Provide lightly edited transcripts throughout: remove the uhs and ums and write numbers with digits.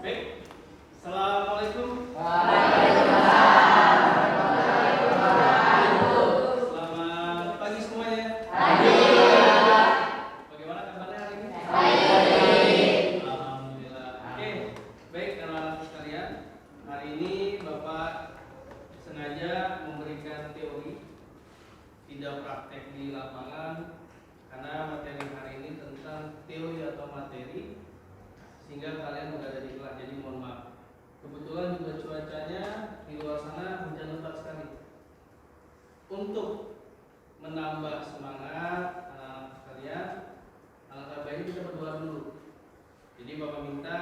Baik. Assalamualaikum. Waalaikumsalam. Selamat pagi semuanya. Pagi. Bagaimana kabarnya hari ini? Baik. Alhamdulillah. Oke. Baik, anak-anak sekalian. Hari ini Bapak sengaja memberikan teori, tidak praktek di lapangan, karena materi hari ini tentang teori atau materi, sehingga kalian berada di kelas. Jadi mohon maaf. Kebetulan juga cuacanya di luar sana hujan lebat sekali. Untuk menambah semangat anak-anak sekalian, alangkah baiknya kita berdoa dulu. Jadi Bapak minta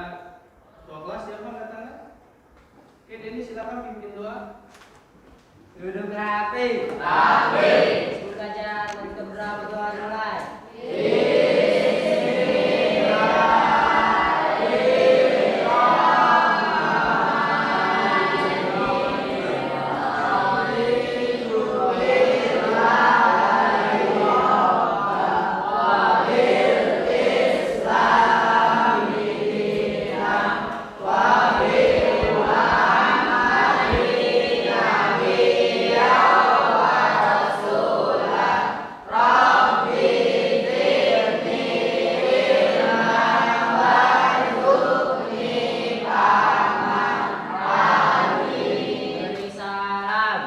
ketua kelas siapa angkat tangan? Oke, Denny silakan pimpin doa. Duduk rapi. Sebut saja dari keberapa doa mulai. Beri salam.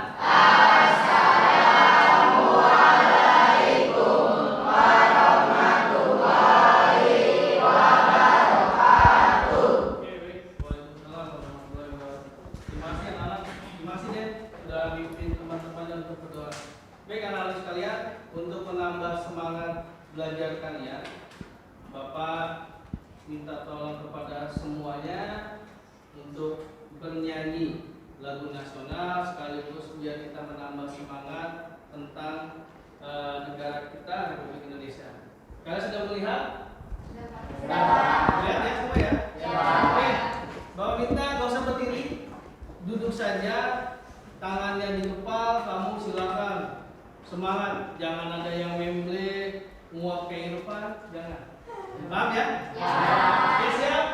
Oke, baik. Waalaikumsalam warahmatullahi wabarakatuh. Terima kasih anak-anak. Terima kasih deh sudah mimpin teman-temannya untuk berdoa. Baik anak-anak sekalian, untuk menambah semangat belajar kalian, Bapak minta tolong kepada semuanya untuk bernyanyi lagu nasional sekaligus biar kita menambah semangat tentang negara kita, Republik Indonesia. Kalian sudah melihat? Lihat ya semua ya? Oke. Bapak minta gak usah berdiri, duduk saja, tangannya di kepal, kamu silakan semangat, jangan ada yang memble, nguap kehidupan, jangan. Paham ya? Oke, siap?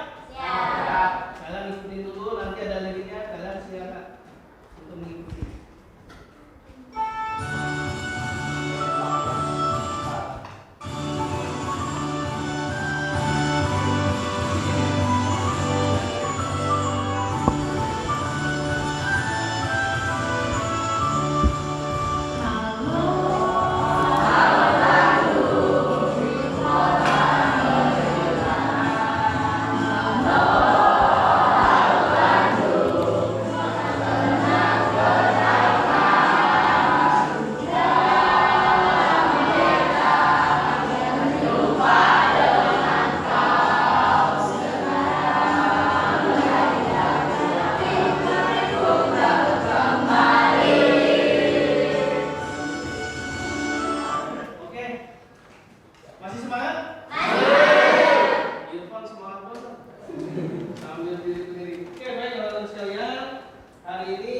Kalian ikutin dulu, nanti ada liriknya, kalian silakan untuk mengikuti. Oke, masih semangat? Irfan semangat banget. Sambil diri-diri. Oke, baik teman-teman sekalian. Hari ini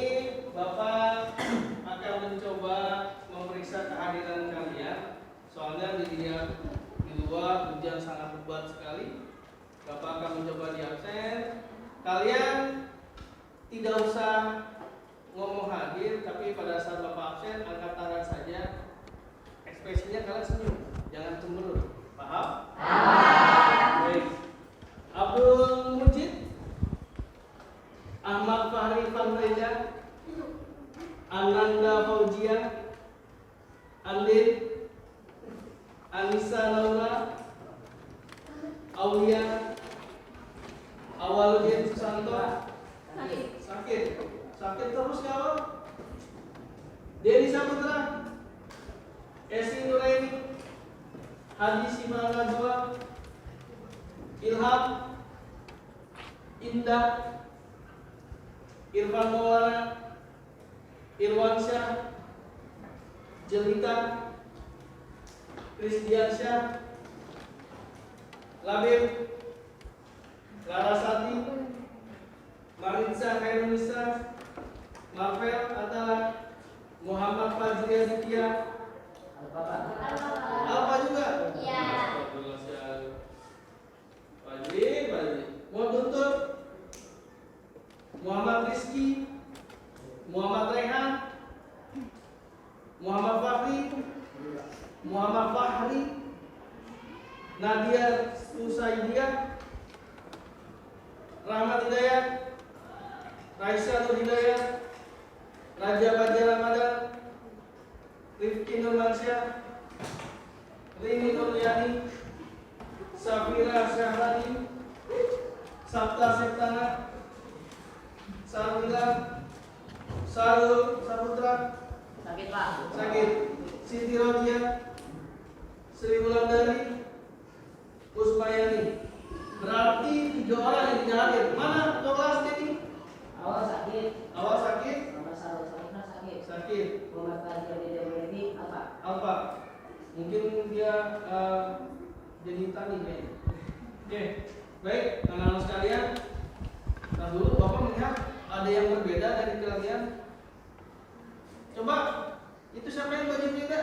Bapak akan mencoba memeriksa kehadiran kalian. Soalnya dilihat di luar hujan sangat lebat sekali. Bapak akan mencoba di absen. Kalian tidak usah ngomong hadir, tapi pada saat Bapak absen angkat tangan saja. Ekspresinya kalian senyum, jangan cemberut. Paham? Baik. Abdul Mujid, Ahmad Fahri Fanreja, Ananda Fauzia, Andin, Anissa Laura, Aulia, Awaludin Susanto. Sakit terus kalau Denny Saputra, Esi Nuraini, Haji Simang Najwa, Ilham, Indah, Irfan Maulana, Irwansyah, Jelita, Kristiansyah, Labib, Larasati, Maritza Khairunisa, Marvel Atala, Muhammad Fajri Aditya, Alfa juga? Fajri, mau tuntut? Rizky, Muhammad Rehan, Muhammad Fahri, Muhammad Fahri, Nadia Susaidia, Rahmat Hidayat, Raisa Nur Hidayat, Raja Fajar Ramadan, Rifki Nurmansyah, Rini Nuryani, Safira Syahrani, Sabta Septana, Sarwila, Sarul Saputra, Sakit Pak. Sakit, Siti Rodia, Sri Wulandari, Pusmayani. Berarti 3 orang yang tidak hadir. Mana ketua kelasnya ini? Awal sakit. Awal sakit? Nomor Sarul Salihna sakit. Sakit. Muhammad Fajar Dedebredi apa? Apa? Mungkin dia jadi tani kayaknya. Oke, baik, anak-anak sekalian. Nah dulu Bapak melihat ada yang berbeda dari kalian. Coba, itu siapa yang baju beda?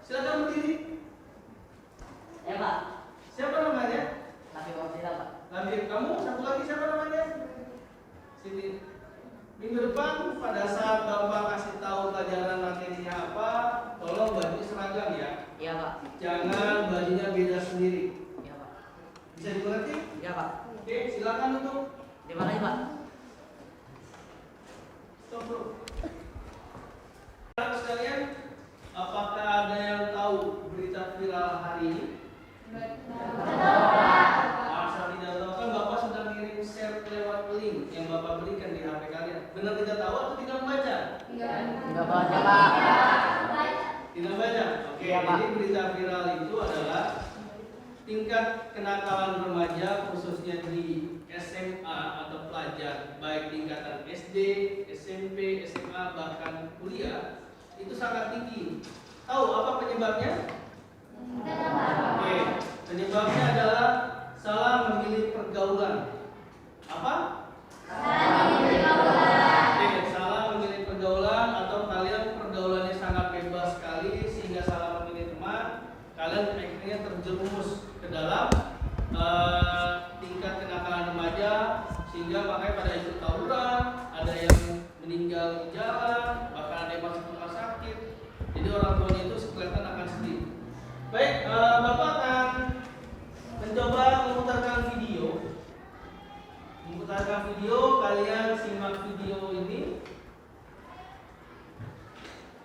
Silakan berdiri. Ya Pak. Siapa namanya? Tapi waktu Pak. Lanjut, kamu satu lagi siapa namanya? Sini. Minggu depan pada saat Bapak kasih tahu pelajaran materinya apa, tolong baju seragam ya. Iya Pak. Jangan bajunya beda sendiri. Iya Pak. Bisa dimengerti? Iya Pak. Oke, silakan untuk Terima kasih Pak. stop dulu. Anak sekalian, apakah ada yang tahu berita viral hari ini? Masa tidak tahu, kan Bapak sudah ngirim share lewat link yang Bapak berikan di HP kalian. Benar tidak tahu atau tidak membaca? Tidak baca Pak. Tidak baca. Oke, Iya, Pak. jadi berita viral itu adalah tingkat kenakalan remaja khususnya di SMA atau pelajar baik tingkatan SD, SMP, SMA bahkan kuliah itu sangat tinggi. Tahu apa penyebabnya? Oke, penyebabnya adalah salah memilih pergaulan. Apa? Oke, salah memilih pergaulan atau kalian pergaulannya sangat bebas sekali sehingga salah memilih teman, kalian akhirnya terjerumus ke dalam tingkat kenakalan remaja sehingga makanya pada ikut tawuran, ada yang meninggal di jalan, bahkan ada yang masuk rumah sakit. Jadi orang tuanya itu kelihatan akan sedih. Baik, Bapak akan mencoba memutarkan video. Kalian simak video ini.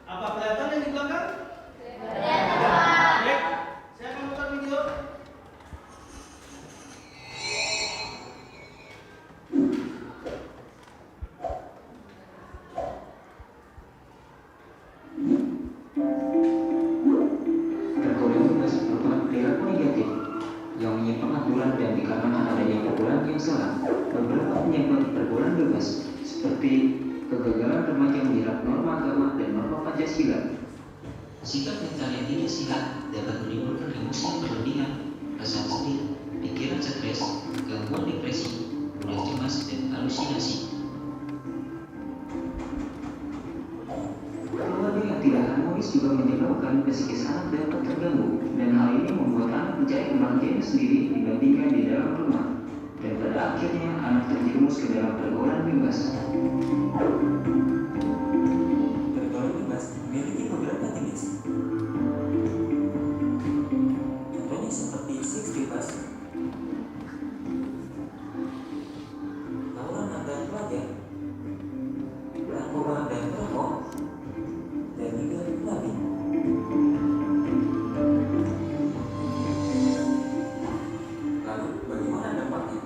Apa kelihatan yang di belakang? Baik, saya akan putar video. Pergaulan bebas merupakan perilaku negatif yang menyimpang aturan dan dikarenakan adanya pergaulan yang salah. Beberapa penyebab pergaulan bebas seperti kegagalan remaja menjerat norma agama dan norma Pancasila. Sikap mental yang tidak sehat dapat menimbulkan emosi yang berlebihan, rasa sedih, pikiran stres, gangguan depresi, mudah cemas, dan halusinasi. Keluarga yang tidak harmonis juga menyebabkan psikis anak dapat terganggu, dan hal ini membuat anak mencari kebahagiaan sendiri dibandingkan di dalam rumah, dan pada akhirnya anak terjerumus ke dalam pergaulan bebas. Pergaulan bebas memiliki beberapa jenis. Contohnya seperti seks bebas, tawuran antar pelajar, narkoba dan rokok, dan juga lagi. Lalu bagaimana dampaknya?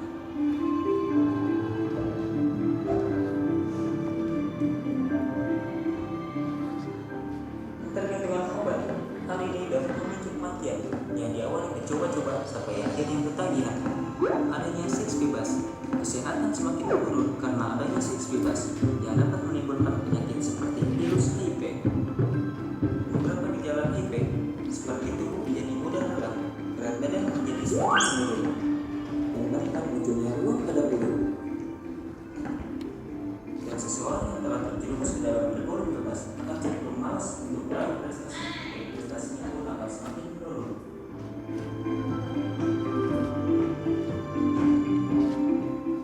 Terkait dengan obat, hal ini dapat memicu kematian yang diawali mencoba-coba sampai akhirnya ketagihan. Adanya seks bebas, kesehatan semakin menurun karena adanya seks bebas yang dapat menimbulkan penyakit seperti virus HIV. Beberapa gejala HIV seperti tubuh menjadi mudah lelah, berat badan menjadi semakin menurun, dan bahkan munculnya ruang pada perut. Dan seseorang yang telah terjerumus ke dalam pergaulan bebas akan cenderung malas untuk meraih prestasi, dan prestasinya pun akan semakin menurun.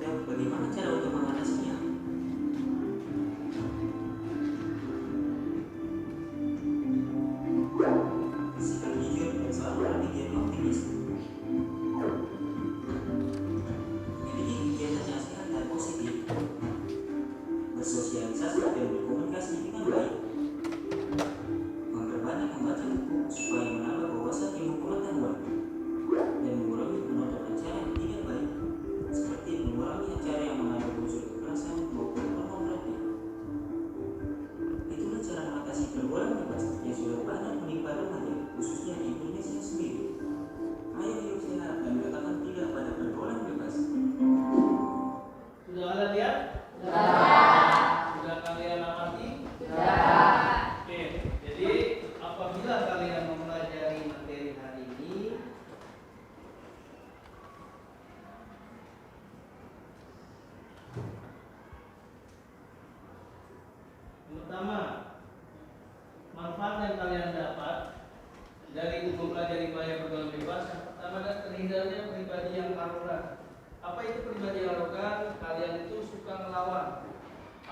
Dan bagaimana cara untuk mengatasinya?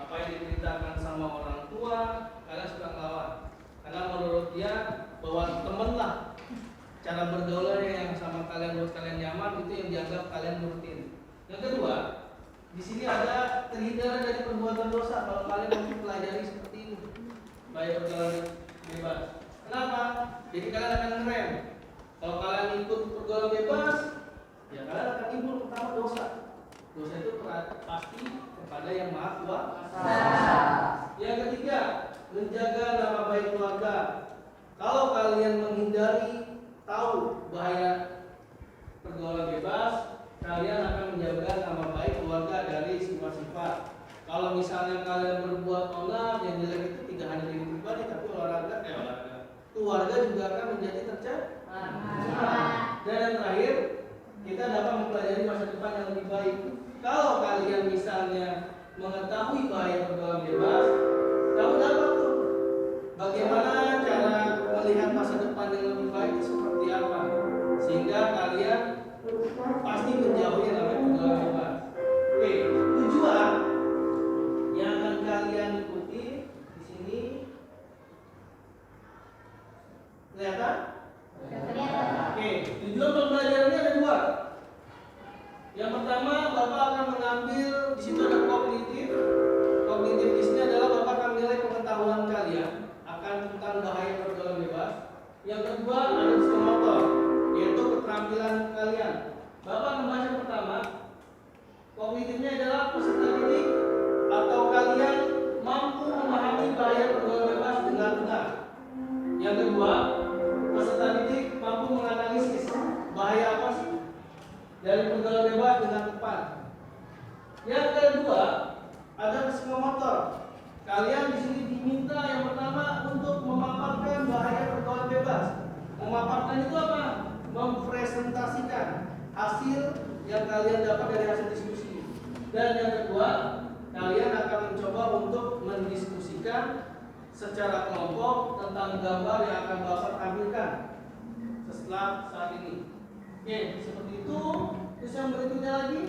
Apa yang diberitakan sama orang tua, kalian suka ngelawan. Karena menurut dia bahwa temen lah, cara bergaulnya yang sama kalian buat kalian nyaman itu yang dianggap kalian nurutin. Yang kedua, di sini ada terhindar dari perbuatan dosa kalau kalian mempelajari seperti ini. Baik pergaulan bebas. Kenapa? Jadi kalian akan ngerem. Kalau kalian ikut pergaulan bebas, ya kalian akan timbul pertama dosa. Dosa itu pasti kepada yang Maha Kuasa. Yang ketiga, menjaga nama baik keluarga. Kalau kalian menghindari tahu bahaya pergaulan bebas, kalian akan menjaga nama baik keluarga dari sifat-sifat. Kalau misalnya kalian berbuat onar, yang jelek itu tidak hanya diri pribadi, tapi keluarga juga akan menjadi tercemar. Dan yang terakhir, kita dapat mempelajari masa depan yang lebih baik. Kalau kalian misalnya mengetahui bahaya pergaulan bebas, kamu dapat tuh bagaimana cara melihat masa depan yang lebih baik seperti apa, sehingga kalian pasti menjauhi namanya pergaulan bebas. Oke, tujuan yang akan kalian ikuti di sini kelihatan? Oke, tujuan pembelajarannya ada dua. Yang pertama, Bapak akan mengambil di situ ada kognitif. Kognitif di sini adalah Bapak akan menilai pengetahuan kalian akan tentang bahaya pergaulan bebas. Yang kedua ada psikomotor, yaitu keterampilan kalian. Bapak membahas yang pertama. Kognitifnya adalah peserta didik atau kalian mampu memahami bahaya pergaulan bebas dengan benar. Yang kedua, peserta didik mampu menganalisis bahaya apa sih dari pergaulan bebas dengan tepat. Yang kedua, ada psikomotor. Kalian di sini diminta yang pertama untuk memaparkan bahaya pergaulan bebas. Memaparkan itu apa? Mempresentasikan hasil yang kalian dapat dari hasil diskusi. Dan yang kedua, kalian akan mencoba untuk mendiskusikan secara kelompok tentang gambar yang akan Bapak tampilkan setelah saat ini. Oke, seperti itu. Terus yang berikutnya lagi,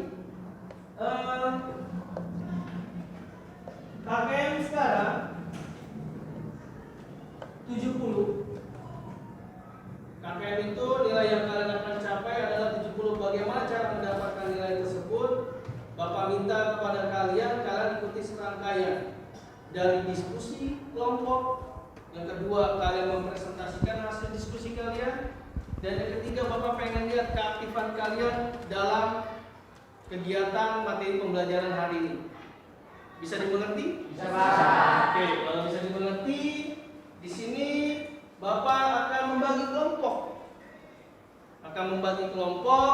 KKM sekarang 70. KKM itu nilai yang kalian akan capai adalah 70. Bagaimana cara mendapatkan nilai tersebut? Bapak minta kepada kalian ikuti serangkaian dari diskusi kelompok. Yang kedua, kalian mempresentasikan hasil diskusi kalian. Dan yang ketiga, Bapak pengen lihat keaktifan kalian dalam kegiatan materi pembelajaran hari ini. Bisa dimengerti? Bisa, Pak. Oke, kalau bisa dimengerti, di sini Bapak akan membagi kelompok. Akan membagi kelompok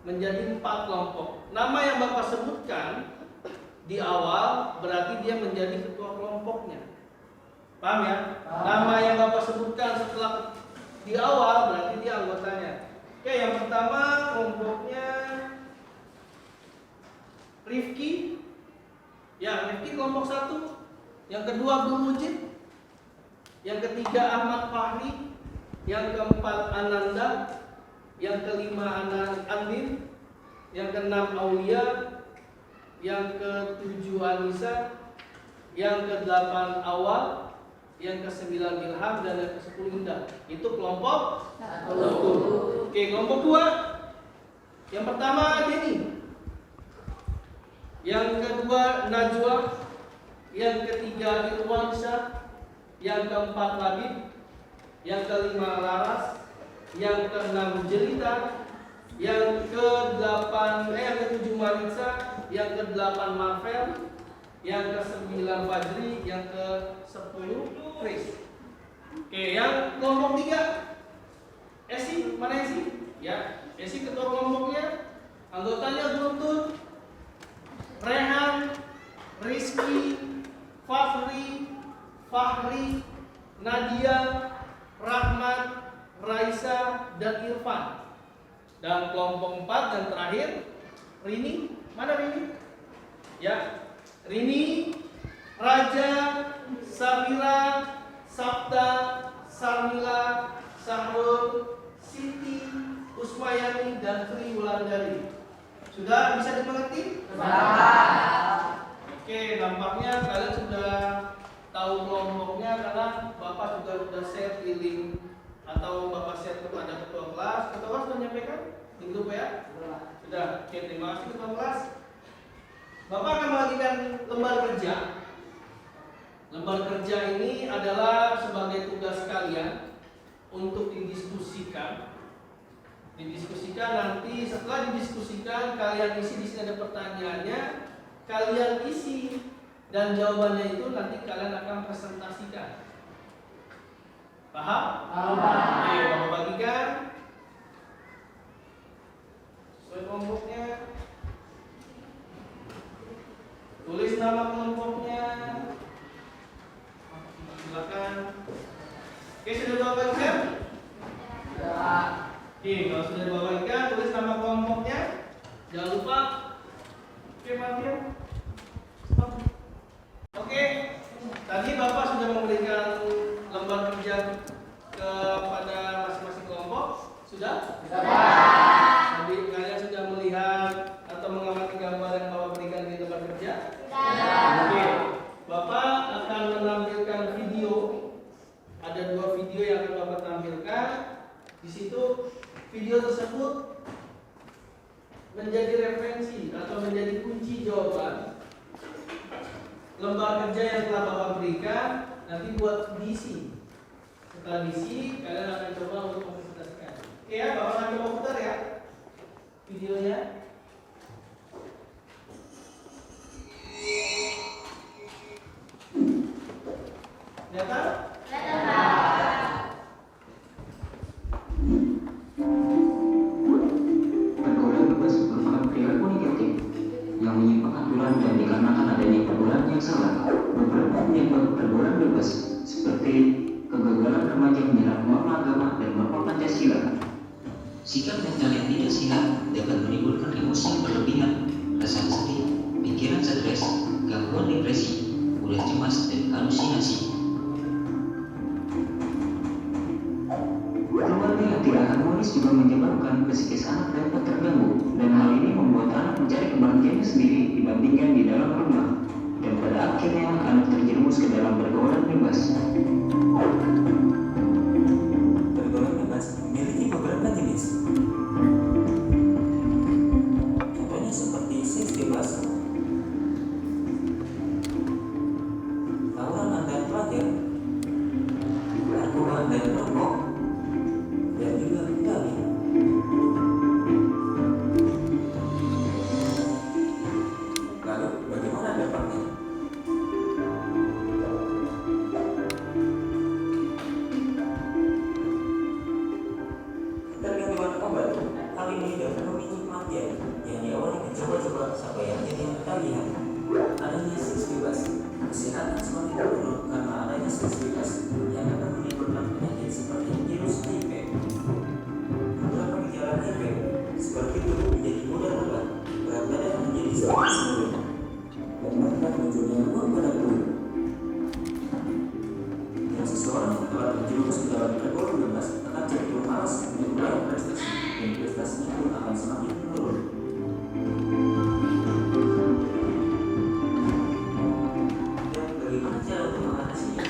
menjadi 4 kelompok. Nama yang Bapak sebutkan di awal berarti dia menjadi ketua kelompoknya. Paham ya? Nama yang Bapak sebutkan setelah di awal berarti dia anggotanya. Oke, yang pertama kelompoknya Rifki. Ya, Rifki kelompok 1. Yang kedua Abdul Mujid. Yang ketiga Ahmad Fahri. Yang keempat Ananda. Yang kelima Andin. Yang keenam Aulia. Yang ke-7 Anissa. Yang ke-8 Awal. Yang ke-9 Ilham. Dan yang ke-10 Indah. Itu kelompok 1. Oke, kelompok 2. Yang pertama Denny. Yang kedua Najwa. Yang ketiga Irwansyah. Yang keempat Labib. Yang kelima Laras. Yang keenam Jelita. Yang ke-7 Marisa. Yang ke-8 Marvel. Yang ke-9 Fajri. Yang ke-10 Chris. Oke, yang kelompok 3 Esi, mana Esi? Ya, Esi ketua kelompoknya. Anggotanya Guntur, Rehan, Rizky, Fahri, Nadia, Rahmat, Raisa, dan Irfan. Dan kelompok 4 dan terakhir Rini. Mana Rini? Ya, Rini, Raja, Samira, Sabda, Sarmila, Sahrul, Siti, Usmayani, dan Tri Wulandari. Sudah bisa dimengerti? Sudah. Oke, nampaknya di link atau Bapak share kepada ketua kelas. Ketua kelas sudah menyampaikan di grup ya? Sudah. Oke, terima kasih ketua kelas. Bapak akan membagikan lembar kerja. Lembar kerja ini adalah sebagai tugas kalian untuk didiskusikan. Didiskusikan nanti, setelah didiskusikan kalian isi, di sini ada pertanyaannya, kalian isi dan jawabannya itu nanti kalian akan presentasikan. Paham? Oke, Bapak bagikan sesuai kelompoknya. Tulis nama kelompoknya. Silakan. Oke, sudah Bapak bagikan? Oke, kalau sudah dibawakan, tulis nama kelompoknya. Jangan lupa. Oke, maaf ya. Stop. Oke, tadi Bapak sudah memberikan lembar kerja kepada masing-masing kelompok. Sudah? Sudah. Tadi kalian sudah melihat atau mengamati gambar yang Bapak berikan di lembar kerja? Sudah. Oke, Bapak akan menampilkan video. Ada 2 video yang akan Bapak tampilkan. Di situ video tersebut menjadi referensi atau menjadi kunci jawaban lembar kerja yang telah Bapak berikan, nanti buat diisi. Setelah diisi, kalian akan coba untuk mempresentasikan. Oke ya, Bapak akan coba putar ya videonya. Kelihatan? Pergaulan bebas merupakan perilaku negatif yang menyimpang aturan dan dikarenakan adanya pergaulan yang salah. Beberapa penyebab pergaulan bebas seperti kegagalan remaja menyerap norma agama dan norma Pancasila. Sikap mental yang tidak sehat dapat menimbulkan emosi yang berlebihan, rasa sedih, pikiran stres, gangguan depresi, mudah cemas, dan halusinasi. Keluarga yang tidak harmonis juga menyebabkan psikis anak dapat terganggu, dan hal ini membuat anak mencari kebahagiaannya sendiri dibandingkan di dalam rumah, dan pada akhirnya anak terjerumus ke dalam pergaulan bebas. Pergaulan bebas memiliki beberapa jenis. Contohnya seperti seks bebas, tawuran antar pelajar, narkoba dan rokok, dan juga kembali. Lalu bagaimana dampaknya? Ketergantungan obat, hal ini dapat memicu kematian yang diawali mencoba-coba sampai akhirnya ketagihan. Adanya seks bebas, kesehatan semakin menurun karena adanya seks bebas yang dapat menimbulkan penyakit seperti virus HIV. Beberapa gejala HIV seperti tubuh menjadi mudah lelah, berat badan menjadi semakin menurun, dan bahkan munculnya luka pada tubuh. Dan seseorang yang telah terjerumus ke dalam pergaulan bebas akan cenderung malas untuk meraih prestasi, dan prestasinya pun akan semakin menurun. Dan bagaimana cara untuk mengatasinya?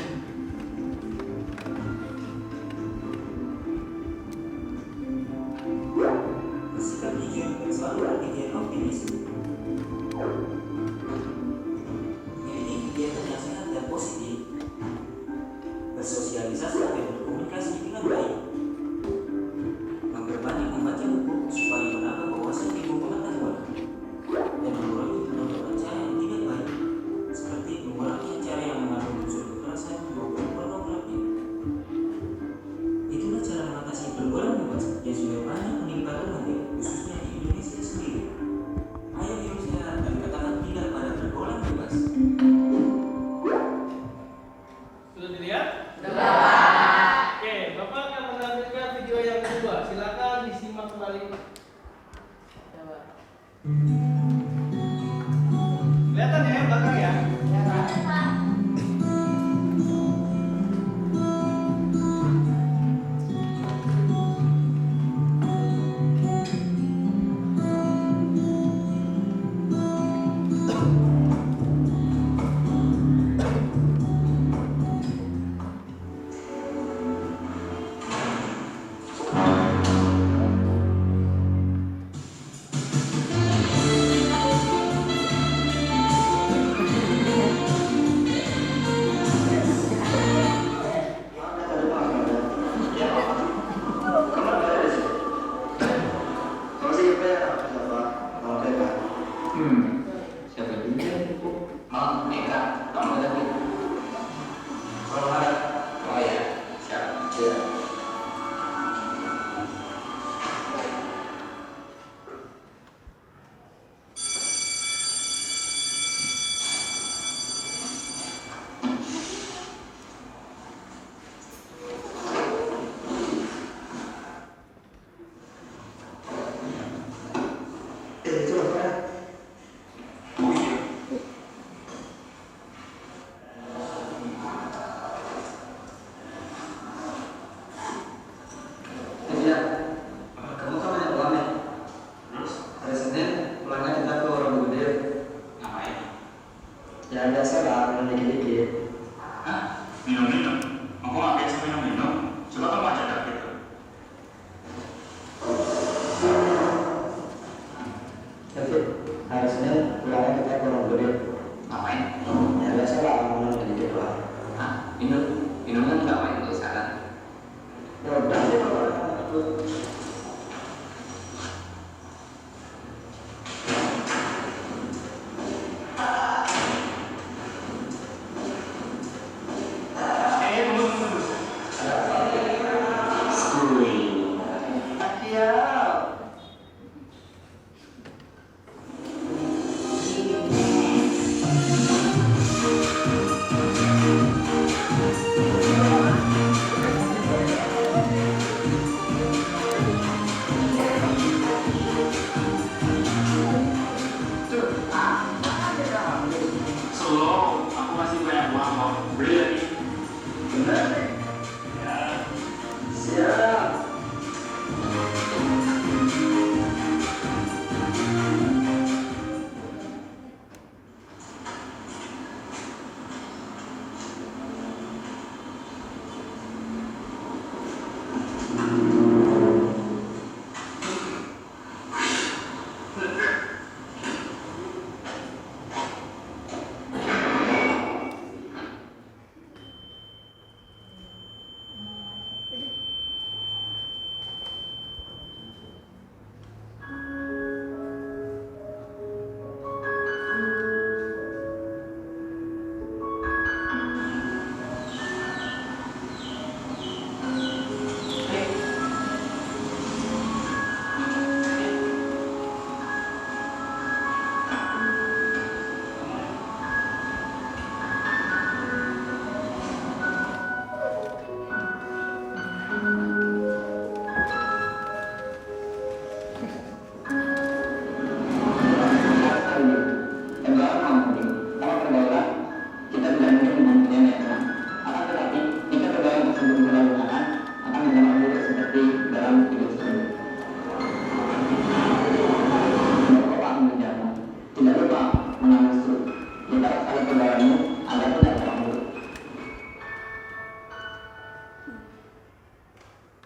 Bersikap jujur dan selalu berpikir optimis. Memiliki kegiatan yang sehat dan positif. Bersosialisasi dan berkomunikasi dengan baik. Memperbanyak membaca buku supaya menambah wawasan ilmu pengetahuan. Dan mengurangi penontonan cara yang tidak baik, seperti mengurangi acara yang mengandung unsur kekerasan maupun pornografi. Itulah cara mengatasi pergaulan bebas yang sudah banyak menimpa remaja, khususnya di Indonesia sendiri. Ayo hidup sehat dan katakan tidak pada pergaulan bebas. Sudah dilihat? Oke, Bapak akan menampilkan video yang kedua. Silakan disimak kembali. Kelihatan ya belakang ya? Ya biasa lah, minum dikit-dikit. Hah? Minum-minum? Aku nggak biasa minum-minum. Coba kamu ajak gitu. Tapi hari Senin pulangnya kita kurang gede. Ngapain? Ya biasa lah, minum dikit doang. Hah? Minum kan ngapain tuh sekarang? Ya udah sih kalau Tunggu. Schooling. Slow, aku masih banyak uang kok. Beli lagi. bener. Ya. Siap.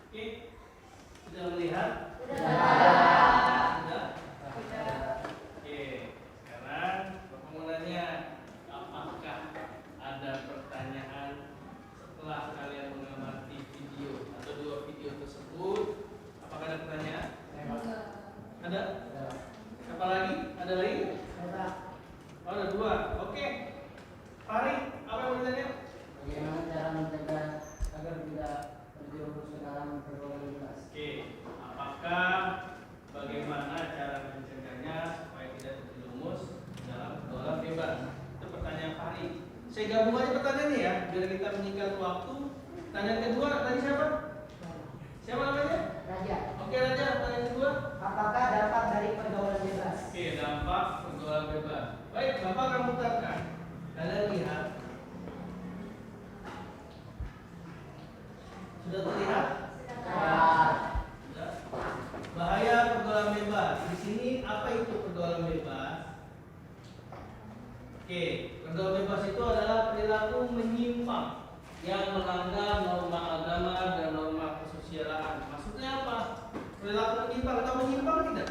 Oke, sudah melihat? Sudah? Oke, sekarang Bapak mau nanya, apakah ada pertanyaan setelah kalian mengamati video atau dua video tersebut? Apakah ada pertanyaan? Ada? Apa lagi? Ada lagi? Oh, ada dua. Oke. Fahri, apa yang mau ditanya? Bagaimana cara mencegah agar tidak terjerumus ke dalam pergaulan bebas? Oke, apakah bagaimana cara mencegahnya supaya tidak terjerumus dalam pergaulan bebas? Itu pertanyaan Fahri. Saya gabung aja pertanyaannya ya, biar kita menyingkat waktu. Pertanyaan kedua tadi siapa? Siapa namanya? Raja, Oke Raja, pertanyaan kedua. apakah dampak dari pergaulan bebas? Oke, dampak pergaulan bebas. Baik, Bapak akan putarkan. Kalian lihat. Sudah terlihat? Sudah. Bahaya pergaulan bebas. Di sini apa itu pergaulan bebas? Oke, pergaulan bebas itu adalah perilaku menyimpang yang melanggar norma agama dan norma kesusilaan. Maksudnya apa? Perilaku menyimpang. Kamu menyimpang tidak?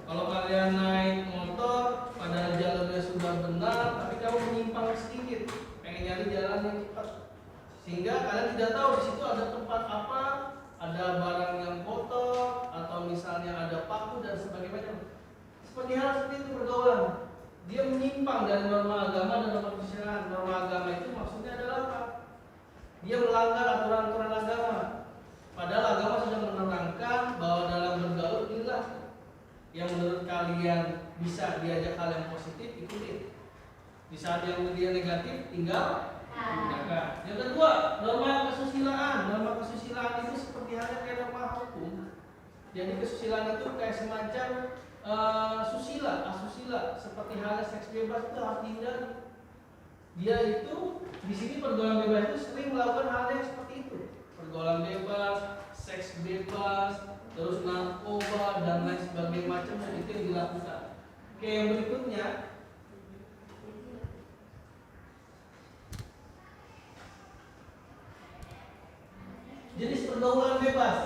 Kalau kalian naik motor pada jalurnya sudah benar, tapi kamu menyimpang sedikit, pengen nyari jalan yang cepat, sehingga kalian tidak tahu di situ ada tempat apa, ada barang yang kotor, atau misalnya ada paku dan sebagainya. Seperti hal seperti itu pergaulan. Dia menyimpang dari norma agama dan norma kesusilaan. Norma agama itu maksudnya adalah apa? Dia melanggar aturan-aturan agama. Padahal agama sudah menerangkan bahwa dalam bergaul inilah yang menurut kalian bisa diajak hal yang positif, ikutin. Di saat yang dia negatif, tinggal tinggalkan. Yang kedua, norma kesusilaan. Norma kesusilaan itu seperti halnya kayak norma hukum. Jadi kesusilaan itu kayak semacam susila, asusila, seperti halnya seks bebas itu harus dihindari. Dia itu di sini pergaulan bebas itu sering melakukan hal yang seperti itu. Pergaulan bebas, seks bebas, terus narkoba dan lain sebagainya macamnya itu yang dilakukan. Oke, yang berikutnya pergaulan bebas.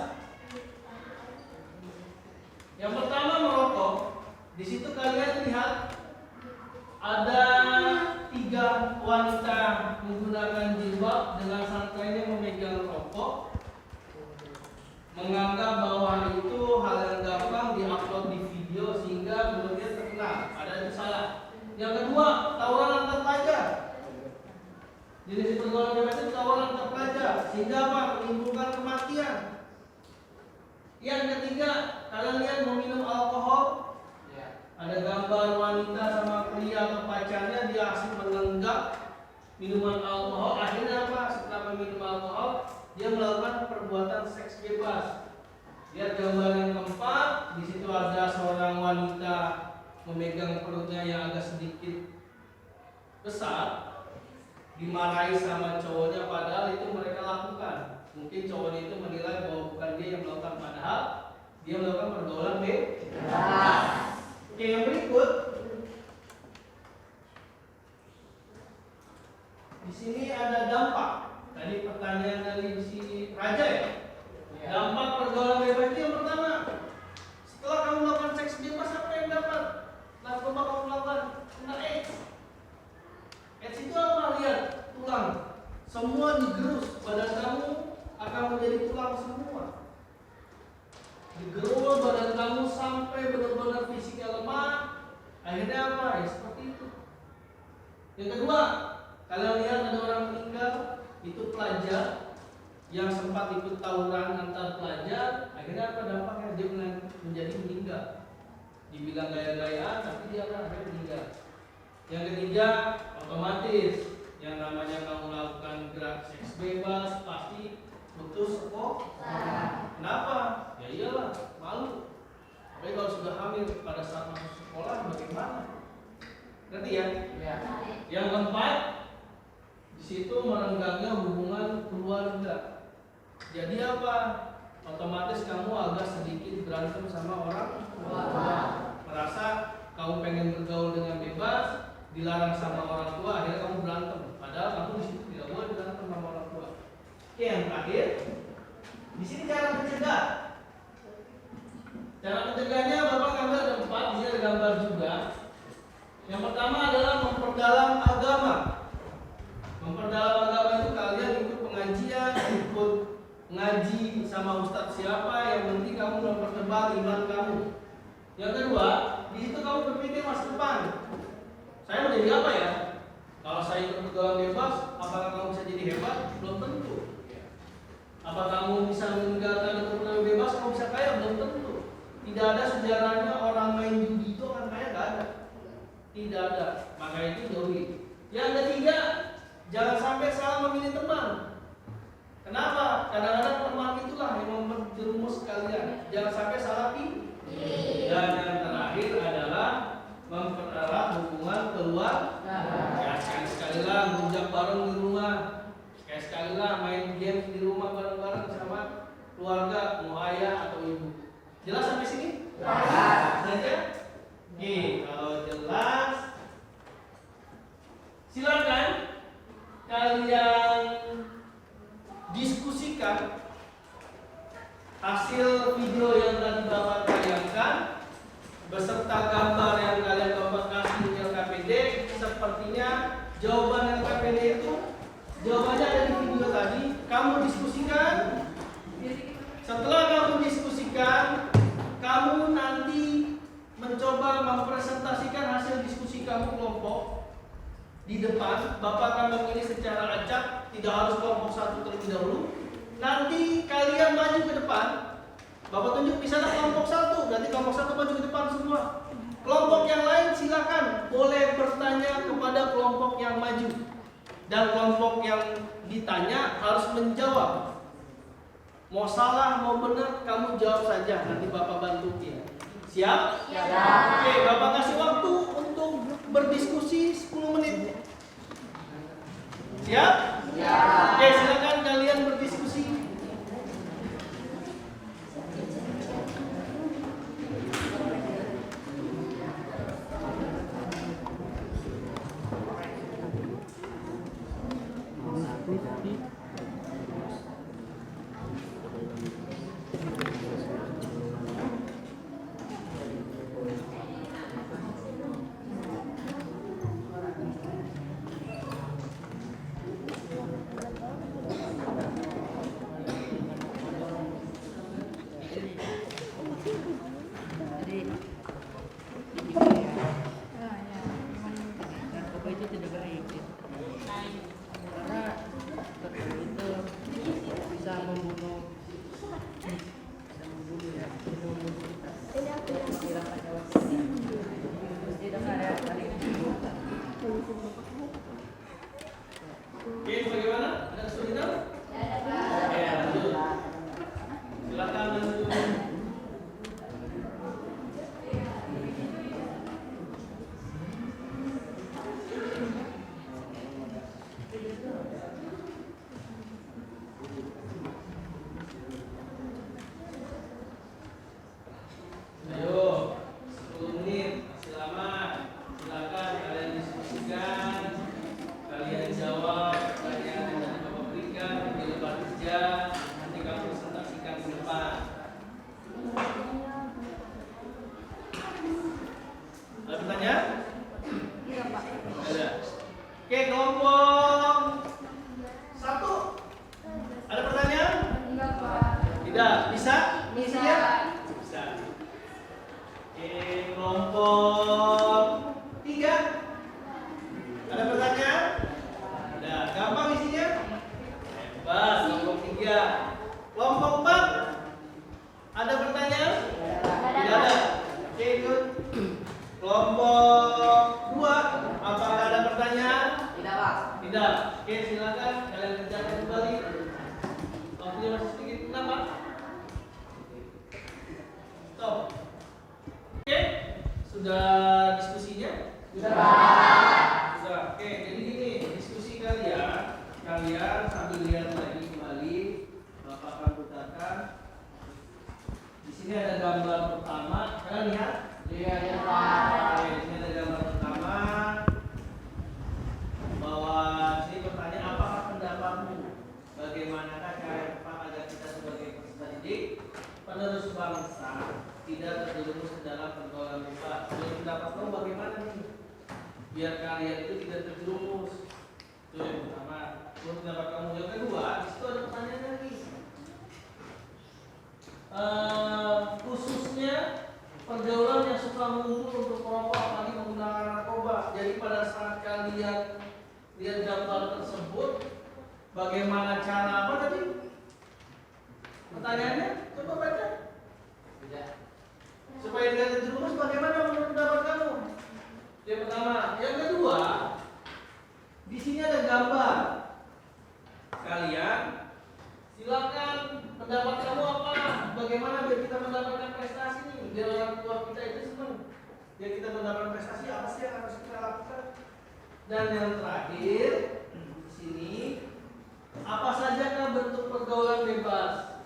Yang pertama merokok. Di situ kalian lihat ada 3 wanita menggunakan jilbab dengan santainya memegang rokok, menganggap bahwa itu hal yang gampang diupload di video sehingga kemudian terkenal. Ada itu salah. Yang kedua, tawuran antar pelajar. Jenis pergaulan bebas itu tawuran antar pelajar sehingga apa? Menimbulkan kematian. Yang ketiga, kalian lihat meminum alkohol. Ada gambar wanita sama pria atau pacarnya, dia asik menenggak minuman alkohol. Akhirnya apa? Setelah meminum alkohol, dia melakukan perbuatan seks bebas. Lihat gambar yang keempat, di situ ada seorang wanita memegang perutnya yang agak sedikit besar, dimarahi sama cowoknya padahal itu mereka lakukan. Mungkin cowoknya itu menilai bahwa bukan dia yang melakukan, padahal dia melakukan pergaulan bebas. Oke, yang berikut di sini ada dampak. Tadi pertanyaan dari si Raja ya. Dampak pergaulan bebas itu yang pertama, setelah kamu melakukan seks bebas apa yang dapat? Narkoba kamu melakukan, kena AIDS. AIDS itu apa? Lihat tulang, semua digerus, badan kamu akan menjadi tulang semua. Digerus badan kamu sampai benar-benar fisiknya lemah. Akhirnya apa? Ya seperti itu. Yang kedua, kalian lihat ada orang meninggal, itu pelajar yang sempat ikut tawuran antar pelajar. Akhirnya apa dampaknya? Dia menjadi meninggal. Dibilang gaya-gayaan, tapi dia akan akhirnya meninggal. Yang ketiga, otomatis yang namanya kamu melakukan gerak seks bebas pasti putus sekolah. Kenapa? Ya iyalah, malu. Tapi kalau sudah hamil pada saat masuk sekolah bagaimana? Ngerti ya? Yang keempat, di situ merenggangnya hubungan keluarga. Jadi apa? Otomatis kamu agak sedikit berantem sama orang tua. Merasa kamu pengen bergaul dengan bebas, dilarang sama orang tua, akhirnya kamu berantem. Padahal kamu di situ tidak boleh berantem sama orang tua. Oke, yang terakhir, di sini cara mencegah. Cara mencegahnya Bapak ngambil ada 4, di sini ada gambar juga. Yang pertama adalah memperdalam agama. Memperdalam agama itu kalian ikut pengajian, ikut ngaji sama ustadz siapa, yang penting kamu mempertebal iman kamu. Yang kedua, di situ kamu berpikir masa depan. Saya mau jadi apa ya? Kalau saya ikut pergaulan bebas, apakah kamu bisa jadi hebat? Belum tentu. Apa kamu bisa meninggalkan itu pergaulan bebas? Kamu bisa kaya? Belum tentu. Tidak ada sejarahnya orang main judi itu orang kaya, nggak ada. Tidak ada. Maka itu jauhi. Yang ketiga, jangan sampai salah memilih teman. Kenapa? Kadang-kadang teman itulah yang memperjerumus kalian. Jangan sampai salah pilih. Dan yang terakhir adalah mempererat hubungan keluarga. Ya, sekali-sekali lah rujak bareng di rumah. Sekali-sekali lah main game di rumah bareng-bareng sama keluarga, mau ayah atau ibu. Jelas sampai sini? Jelas. Saja? Oke, kalau jelas, silakan kalian diskusikan hasil video yang tadi Bapak tayangkan beserta gambar yang kalian Bapak kasih di LKPD. Sepertinya jawaban LKPD itu jawabannya ada di video tadi. Kamu diskusikan. Setelah kamu diskusikan, kamu nanti mencoba mempresentasikan hasil diskusi kamu kelompok di depan. Bapak akan memilih secara acak, tidak harus kelompok satu terlebih dahulu. Nanti kalian maju ke depan. Bapak tunjuk misalnya kelompok satu, nanti kelompok satu maju ke depan semua. Kelompok yang lain silakan boleh bertanya kepada kelompok yang maju. Dan kelompok yang ditanya harus menjawab. Mau salah mau benar kamu jawab saja, nanti Bapak bantu dia. Siap? Siap. Oke, Bapak kasih waktu untuk berdiskusi 10 menit. Siap? Siap. Oke, silakan kalian berdiskusi. itu tidak baik ya. Karena itu bisa membunuh ya, membunuh kita. Kira pada waktu ini tidak ada kali itu. Oke, bagaimana? Ada kesulitan? Ya, lanjut. Silakan lanjut. Ayo, 10 menit, masih lama. Silakan kalian diskusikan, kalian jawab pertanyaan yang tadi Bapak berikan di lebar kerja, nanti kamu presentasikan ke depan. Ada pertanyaan? Iya, Pak. Ada. Oke, kelompok 1. Ada pertanyaan? Enggak, Pak. Tidak. Bisa? Bisa. Ya? Bisa. Oke, kelompok 3. Ada pertanyaan? Ada. Gampang isinya? Hebat, kelompok 3. Kelompok 4. Ada pertanyaan? Tidak ada. Oke, good. Kelompok 2. Apakah ada pertanyaan? Tidak, Pak. Tidak. Oke, silakan kalian kerjakan kembali. Waktunya masih sedikit. Kenapa? Stop. Oke, sudah diskusinya? Sudah. Oke, jadi gini, diskusi kalian sambil lihat lagi kembali. Bapak akan putarkan. Di sini ada gambar pertama. Kalian lihat? Iya, ya, Pak. Oke, di sini ada gambar pertama. Bahwa sini pertanyaan, apakah pendapatmu? Bagaimanakah cara tepat agar kita sebagai peserta didik penerus bangsa tidak terjerumus ke dalam pergaulan bebas? Menurut pendapat kamu bagaimana nih? Biar kalian itu tidak terjerumus. Itu yang pertama. Menurut pendapat kamu. Yang kedua, di situ ada pertanyaan lagi. Khususnya pergaulan yang suka mengumpul untuk merokok apalagi menggunakan narkoba. Jadi pada saat kalian lihat gambar tersebut, bagaimana cara apa tadi? Pertanyaannya, coba baca. Supaya tidak terjerumus, bagaimana menurut pendapat kamu? Yang pertama, yang kedua, di sini ada gambar. Kalian silakan pendapat kamu apa? Bagaimana biar kita mendapatkan prestasi nih? Biar orang tua kita itu senang. Biar kita mendapatkan prestasi, apa sih yang harus kita lakukan? Dan yang terakhir, di sini apa saja kan bentuk pergaulan bebas?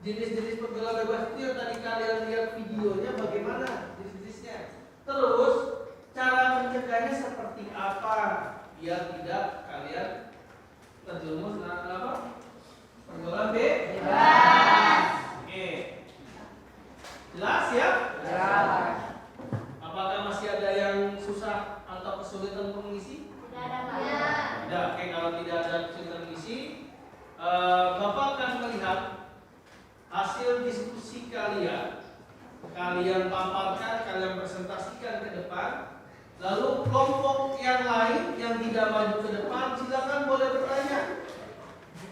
Jenis-jenis pergaulan bebas itu yang tadi kalian lihat videonya, bagaimana jenis-jenisnya? Terus cara mencegahnya seperti apa? Biar tidak kalian terjerumus dalam apa? Pergaulan bebas. Oke. Jelas ya? Jelas. Apakah masih ada yang susah atau kesulitan mengisi? Tidak. Oke, kalau tidak ada kesulitan mengisi, Bapak akan melihat hasil diskusi kalian. Kalian paparkan, kalian presentasikan ke depan. Lalu kelompok yang lain yang tidak maju ke depan, silakan boleh bertanya.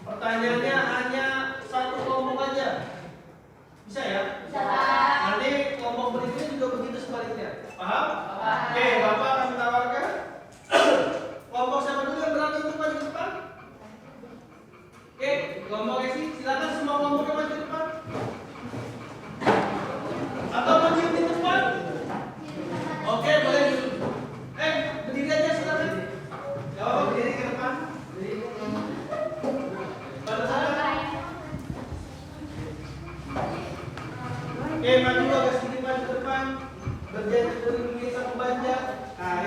Pertanyaannya hanya satu kelompok aja. Bisa ya? Bisa. Nanti kelompok berikutnya juga begitu sebaliknya. Paham? Oke, Bapak akan menawarkan kelompok siapa dulu yang berani untuk maju ke depan? Oke, kelompok Esi, silakan semua kelompok yang maju ke depan. Atau maju di depan? Oke, boleh. Berdiri aja silakan. Gak apa-apa, berdiri ke depan. Pada sana. Oke, maju agak sedikit maju ke depan. Berjalan dari begini sama banjak. Nah,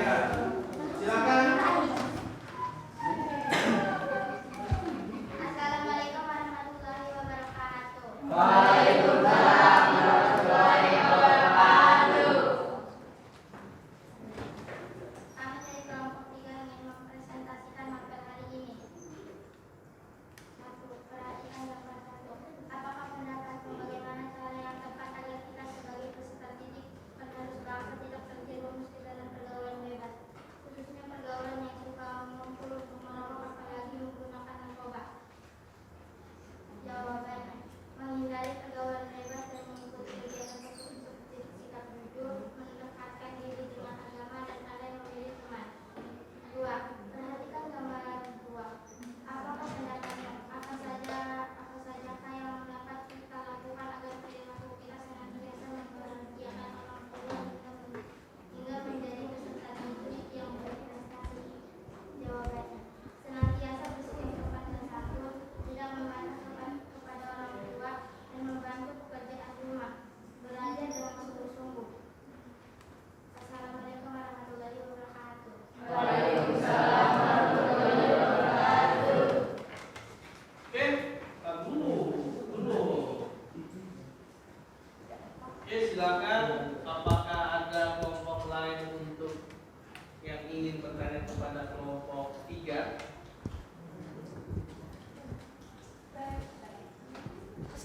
pertanyaan kepada kelompok 3.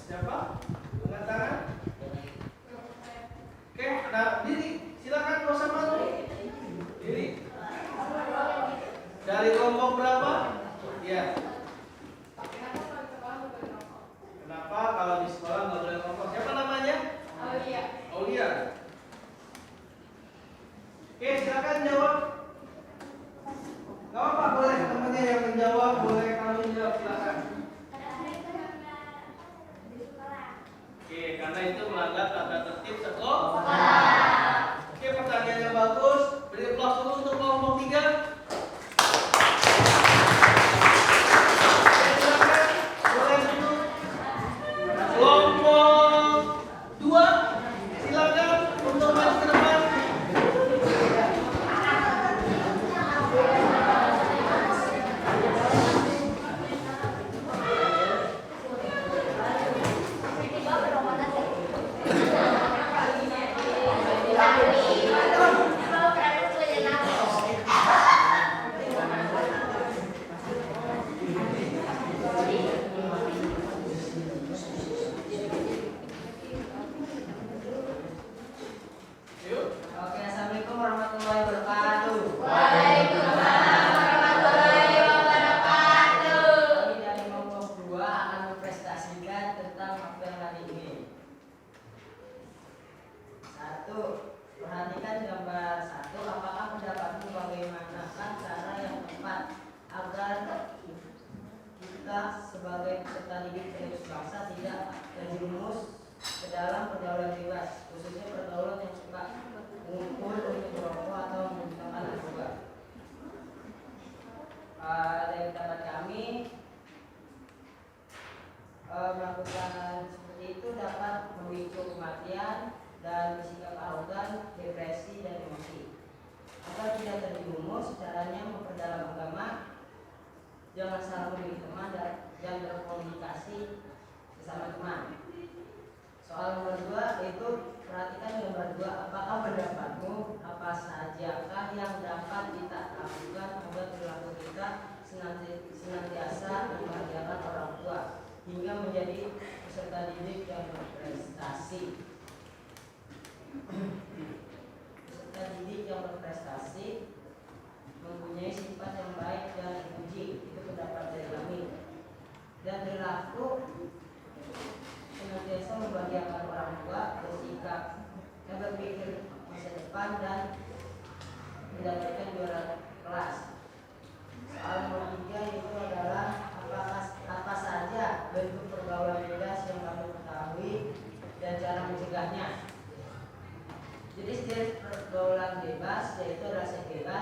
Siapa? Angkat tangan. Oke, nah diri, silakan gak usah malu. Diri. Dari kelompok berapa? Ya. Kenapa kalau di sekolah nggak boleh ngomong? Siapa namanya? Aulia. Aulia. Oke, silakan jawab. Gak apa, boleh temannya yang menjawab, boleh kamu jawab, silakan. Oke, karena itu melanggar tata tertib sekolah. Oke, pertanyaannya bagus. Beri aplaus dulu untuk kelompok 3. Oke, silakan. Boleh dulu. Kelompok 2, silakan untuk maju ke depan. Yuk. Oke, assalamualaikum warahmatullahi wabarakatuh. Kami dari kelompok 2 akan mempresentasikan tentang materi hari ini. 1. Perhatikan gambar 1. Apakah pendapatmu bagaimanakah cara yang tepat agar kita sebagai peserta didik penerus bangsa tidak terjerumus ke dalam pergaulan bebas, khususnya pergaulan yang suka mengumpul untuk merokok atau menggunakan narkoba. Dari pendapat kami, melakukan seperti itu dapat memicu kematian dan bersikap arogan, depresi, dan emosi. Agar tidak terjerumus, caranya memperdalam agama, jangan salah memilih teman, dan berkomunikasi sesama teman. Soal nomor 2 itu perhatikan gambar 2. Apakah pendapatmu apa sajakah yang dapat kita lakukan agar perilaku kita senantiasa membahagiakan orang tua hingga menjadi peserta didik yang berprestasi. Peserta didik yang berprestasi mempunyai sifat yang baik dan dipuji, itu pendapat dari kami. Dan perilaku senantiasa membahagiakan orang tua, bersikap dan berpikir masa depan dan mendapatkan juara kelas. Soal nomor 3 itu adalah apa saja bentuk pergaulan bebas yang kamu ketahui dan cara mencegahnya. Jadi setiap pergaulan bebas yaitu rasa bebas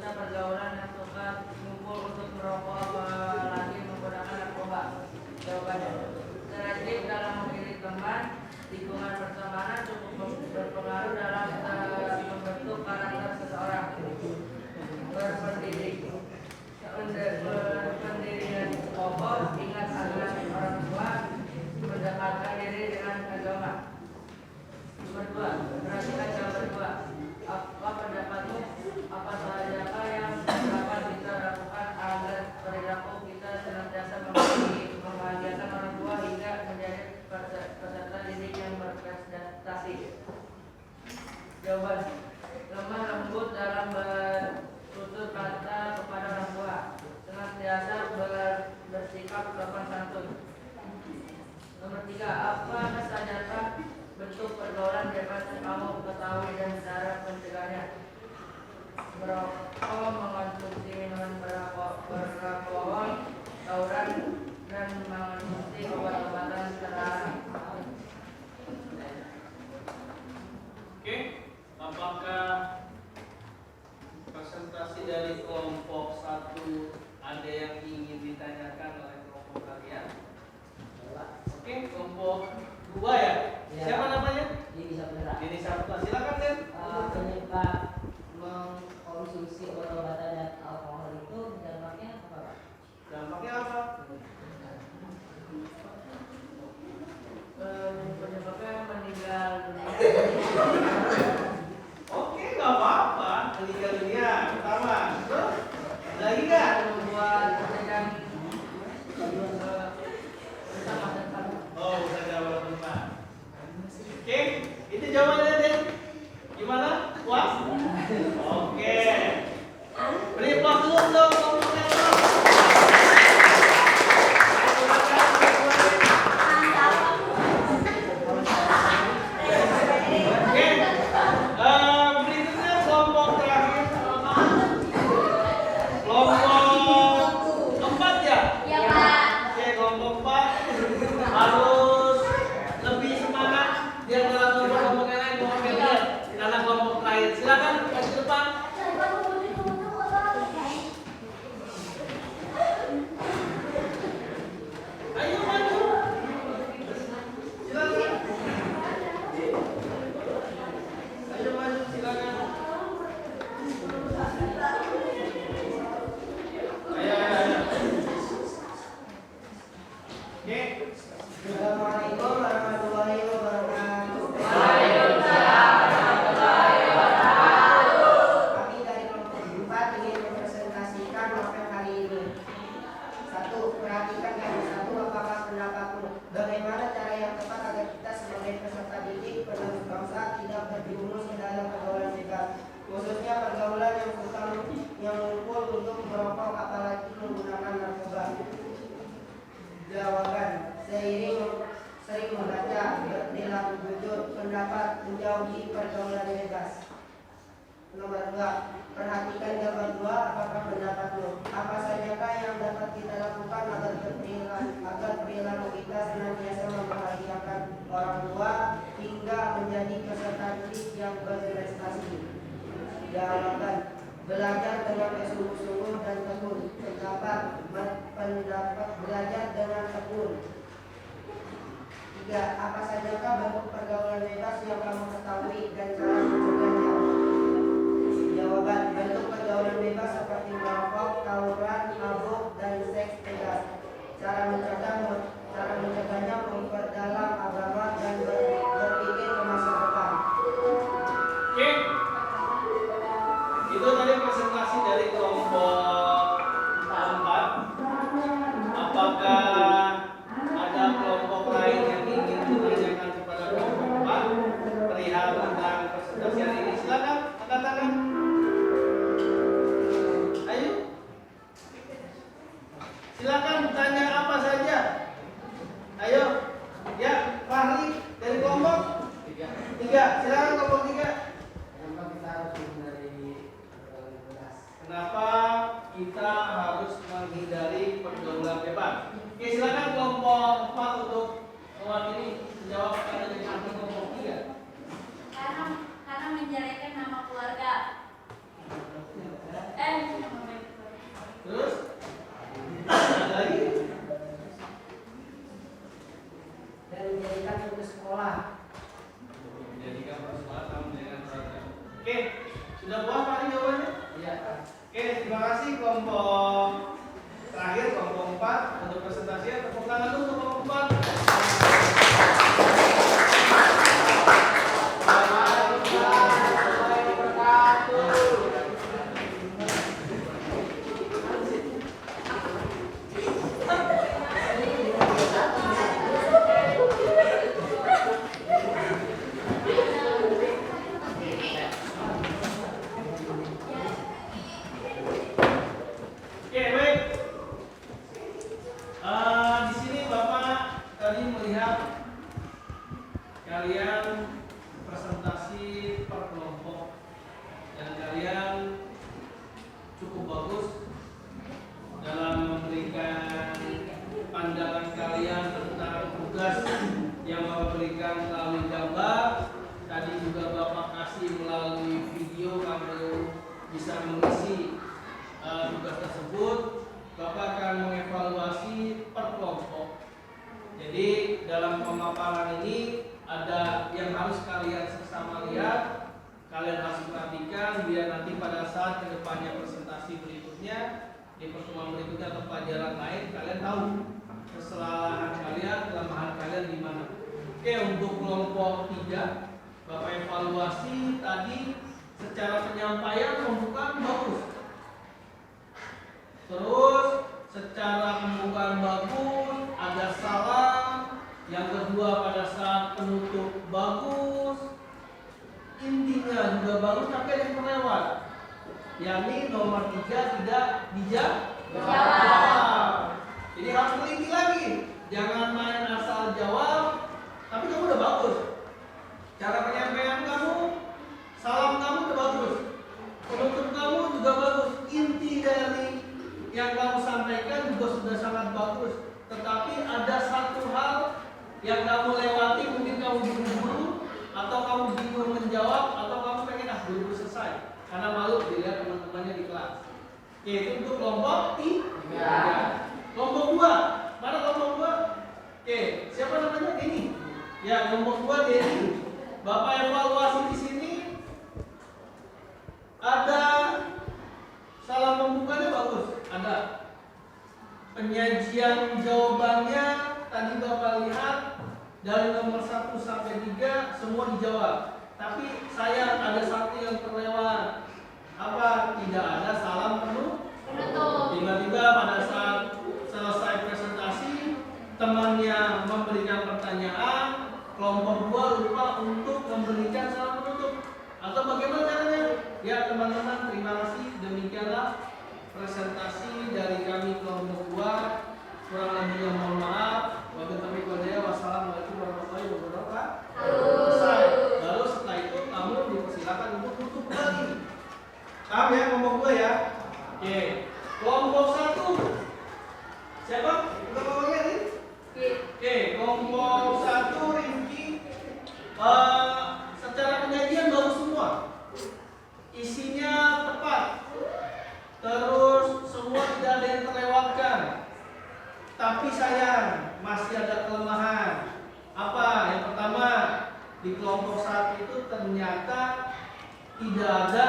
khususnya pergaulan yang suka ngumpul untuk merokok apalagi menggunakan narkoba. Jawabannya, stereotip dalam memilih teman, lingkungan pertemanan cukup berpengaruh dalam membentuk karakter seseorang. Berpendidik, pendirian pokok, ingat agar orang tua, mendekatkan diri dengan agama. Nomor 2, perhatikan jawaban 2. Apa pendapatmu? Apa sajakah yang dapat kita lakukan agar perilaku kita senantiasa membahagiakan orang tua hingga menjadi peserta didik yang berprestasi? Jawaban, lemah lembut dalam bertutur kata kepada orang tua, senantiasa bersikap sopan santun. Nomor 3, apa sajakah bentuk pergaulan bebas yang kamu ketahui dan cara mencegahnya? Merokok, mengonsumsi minuman beralkohol, tawuran, dan mengonsumsi obat-obatan terlarang. Oke, apakah presentasi dari kelompok 1 ada yang ingin ditanyakan oleh kelompok kalian? Oke, kelompok 2 ya? Siapa namanya? Ini bisa beneran. Ini Sabta, silakan Den. Penyebab mengkonsumsi obat-obatan dan alkohol itu dampaknya apa, Pak? Dampaknya apa? Penyebabnya meninggal dunia. Oke, nggak apa-apa. Meninggal dunia pertama. Terus lagi nggak? Membuat sedang bersama depan. Oh, bisa jawab tempat. Oke, itu jawabannya Den. Gimana? Puas? Oke. Beri aplaus dulu dong kelompoknya. Oke, berikutnya kelompok terakhir. Kelompok 4 ya? Iya, Pak. Oke, kelompok 4 harus lebih semangat biar dalam kelompok yang lain mau lihat karena kelompok terakhir. Silakan ke depan. Ayo maju. Silakan. Ayo maju silakan. Ayo. Oke. Assalamualaikum warahmatullahi wabarakatuh. Kami dari kelompok 4 ingin mempresentasikan novel hari ini. 1. Perhatikan yang 1. Apakah pendapatmu? Bagaimana cara yang tepat agar kita sebagai peserta didik penerus bangsa tidak terjerumus ke dalam pergaulan bebas, khususnya pergaulan yang ngumpul untuk merokok apalagi menggunakan narkoba? Jawaban, sering membaca, berperilaku jujur, pendapat menjauhi pergaulan bebas. Nomor 2, perhatikan jawaban 2. Apakah pendapatmu? Apa sajakah yang dapat kita lakukan agar perilaku kita senantiasa membahagiakan orang tua hingga menjadi peserta didik yang berprestasi? Jawaban, belajar dengan sungguh-sungguh dan tekun. Pendapat belajar dengan tekun. 3. Apa sajakah bentuk pergaulan bebas yang kamu ketahui dan cara mencegahnya? Jawaban, bentuk pergaulan bebas seperti merokok, tawuran, mabuk, dan seks bebas. Cara mencegahnya memperdalam agama dan berpikir ke masa depan. Oke. Itu tadi presentasi dari kelompok 4. Apakah ada kelompok lain yang ingin ditanyakan kepada kelompok 4 perihal tentang presentasi hari ini? Silakan angkat tangan. Ayo. Silakan tanya apa saja. Ayo. Ya, Fahri dari kelompok 3. Silakan kelompok 3. Kenapa kita harus menghindari pergaulan bebas? Oke, silakan kelompok 4 untuk mewakili menjawab pertanyaan dari ahli kelompok 3. Karena menjelekkan nama keluarga. mengisi tugas tersebut, Bapak akan mengevaluasi per kelompok. Jadi dalam pemaparan ini ada yang harus kalian sesama lihat, kalian harus perhatikan biar nanti pada saat kedepannya presentasi berikutnya, di pertemuan berikutnya atau pelajaran lain, kalian tahu kesalahan kalian, kelemahan kalian di mana. Oke, untuk kelompok 3, Bapak evaluasi tadi secara penyampaian pembukaan bagus. Terus secara pembukaan bagus, ada salam. Yang kedua pada saat penutup bagus. Intinya juga bagus tapi ada yang terlewat. Yakni nomor 3 tidak dijawab. Jadi harus teliti lagi. Jangan main asal jawab, tapi kamu udah bagus. Cara penyampaian kamu, salam kamu udah bagus. Penutup kamu juga bagus. Inti dari yang kamu sampaikan juga sudah sangat bagus. Tetapi ada satu hal yang kamu lewati, mungkin kamu buru-buru, atau kamu bingung menjawab, atau kamu pengen buru-buru selesai karena malu dilihat teman-temannya di kelas. Oke, itu untuk kelompok 3. Kelompok 2, mana kelompok 2? Oke, siapa namanya? Denny. Ya, kelompok 2 Denny. Bapak evaluasi di sini ada salam pembukanya bagus, ada. Penyajian jawabannya tadi Bapak lihat dari nomor 1 sampai 3 semua dijawab. Tapi sayang ada satu yang terlewat. Apa? Tidak ada salam penutup. Tiba-tiba pada saat selesai presentasi, temannya memberikan pertanyaan, kelompok 2 lupa untuk memberikan salam penutup. Atau bagaimana caranya? Ya teman-teman, terima kasih. Demikianlah presentasi dari kami kelompok 2. Kurang lebihnya mohon maaf. Wassalamualaikum warahmatullahi wabarakatuh. Selesai. Baru setelah itu kamu dipersilakan untuk tutup lagi. Paham ya kelompok 2 ya? Oke. Kelompok 1. Siapa? Kelompoknya nih? Oke, kelompok 1 Rifki. Secara penyajian bagus semua. Isinya tepat. Terus semua tidak ada yang terlewatkan. Tapi sayang, masih ada kelemahan. Apa? Yang pertama, di kelompok 1 itu ternyata tidak ada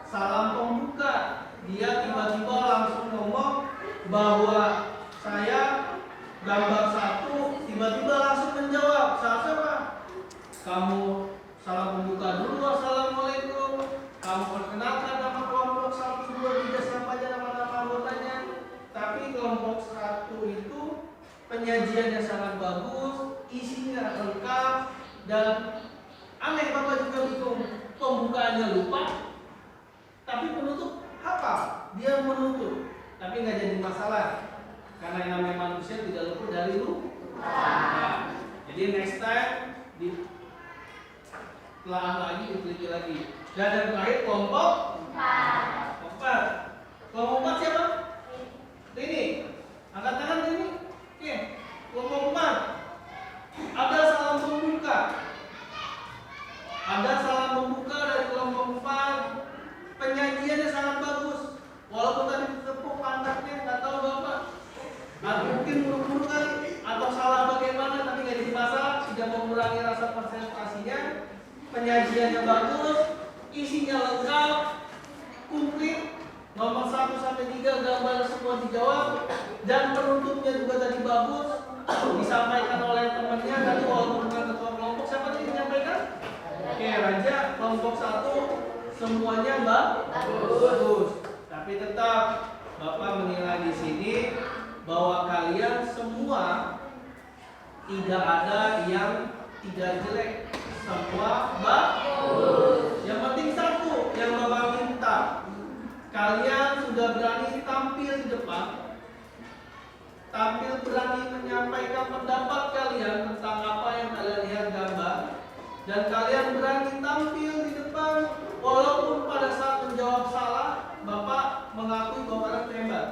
salam pembuka. Dia tiba-tiba langsung ngomong bahwa saya gambar 1, tiba-tiba langsung menjawab. Siapa? Kamu salam pembuka dulu, assalamualaikum. Kamu perkenalkan nama kelompok 1, 2, 3 siapa aja nama-nama anggotanya. Tapi kelompok 1 itu penyajiannya sangat bagus, isinya lengkap, dan aneh Bapak juga bingung. Pembukaannya lupa, tapi penutup apa? Dia menutup, tapi nggak jadi masalah karena yang namanya manusia tidak luput dari lupa. Nah, jadi next time ditelaah lagi, diteliti lagi. Dan yang terakhir kelompok 4. Kelompok 4 siapa? Ini, angkat tangan ini. Oke, kelompok 4. Ada salam pembuka. Ada salam pembuka dari kelompok 4. Penyajiannya sangat bagus. Walaupun tadi tepuk pantatnya, nggak tahu Bapak. Atau mungkin buru-buru kali, atau salah bagaimana, tapi nggak jadi masalah. Tidak mengurangi rasa presentasinya. Penyajiannya bagus, isinya lengkap, komplit. Nomor 1 sampai 3 gambar semua dijawab, dan penutupnya juga tadi bagus, disampaikan oleh temannya. Tadi walaupun bukan ketua kelompok, siapa tadi menyampaikan? Oke, Raja, kelompok 1 semuanya bagus. Tapi tetap Bapak menilai di sini bahwa kalian semua tidak ada yang tidak jelek, semua bagus. Yang penting satu yang Bapak minta, kalian sudah berani tampil di depan, tampil berani menyampaikan pendapat kalian tentang apa yang kalian lihat gambar, dan kalian berani tampil di depan walaupun pada saat menjawab salah Bapak mengakui bahwa kalian hebat.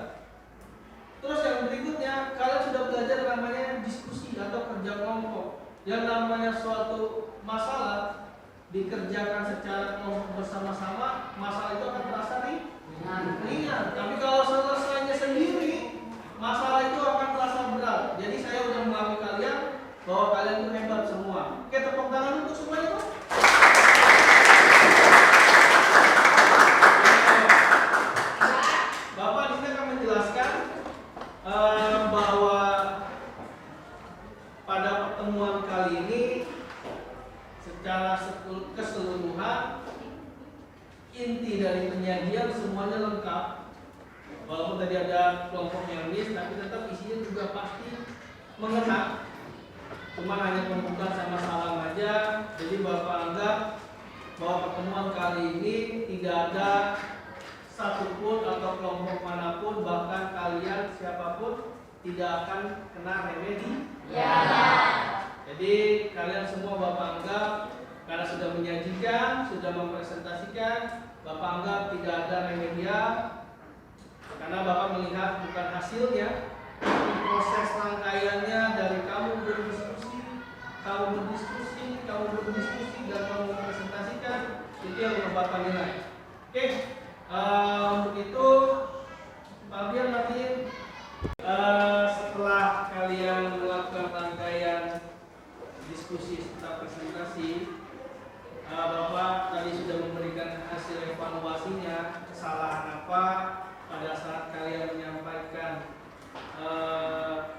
Terus yang berikutnya, kalian sudah belajar namanya diskusi atau kerja kelompok. Yang namanya suatu masalah dikerjakan secara kelompok bersama-sama, masalah itu akan terasa ringan. Walaupun tadi ada kelompok yang miss, tapi tetap isinya juga pasti mengena. Cuma hanya pembukaan sama salam aja. Jadi Bapak anggap bahwa pertemuan kali ini tidak ada satupun atau kelompok manapun, bahkan kalian siapapun tidak akan kena remedi. Ya. Jadi kalian semua Bapak anggap karena sudah menyajikan, sudah mempresentasikan, Bapak anggap tidak ada remedial. Karena Bapak melihat bukan hasilnya, tapi proses rangkaiannya dari kamu berdiskusi, dan kamu mempresentasikan, itu yang Bapak nilai. Oke, untuk itu Pak Bian nanti setelah kalian melakukan rangkaian diskusi serta presentasi, Bapak tadi sudah memberikan hasil evaluasinya, kesalahan apa pada saat kalian menyampaikan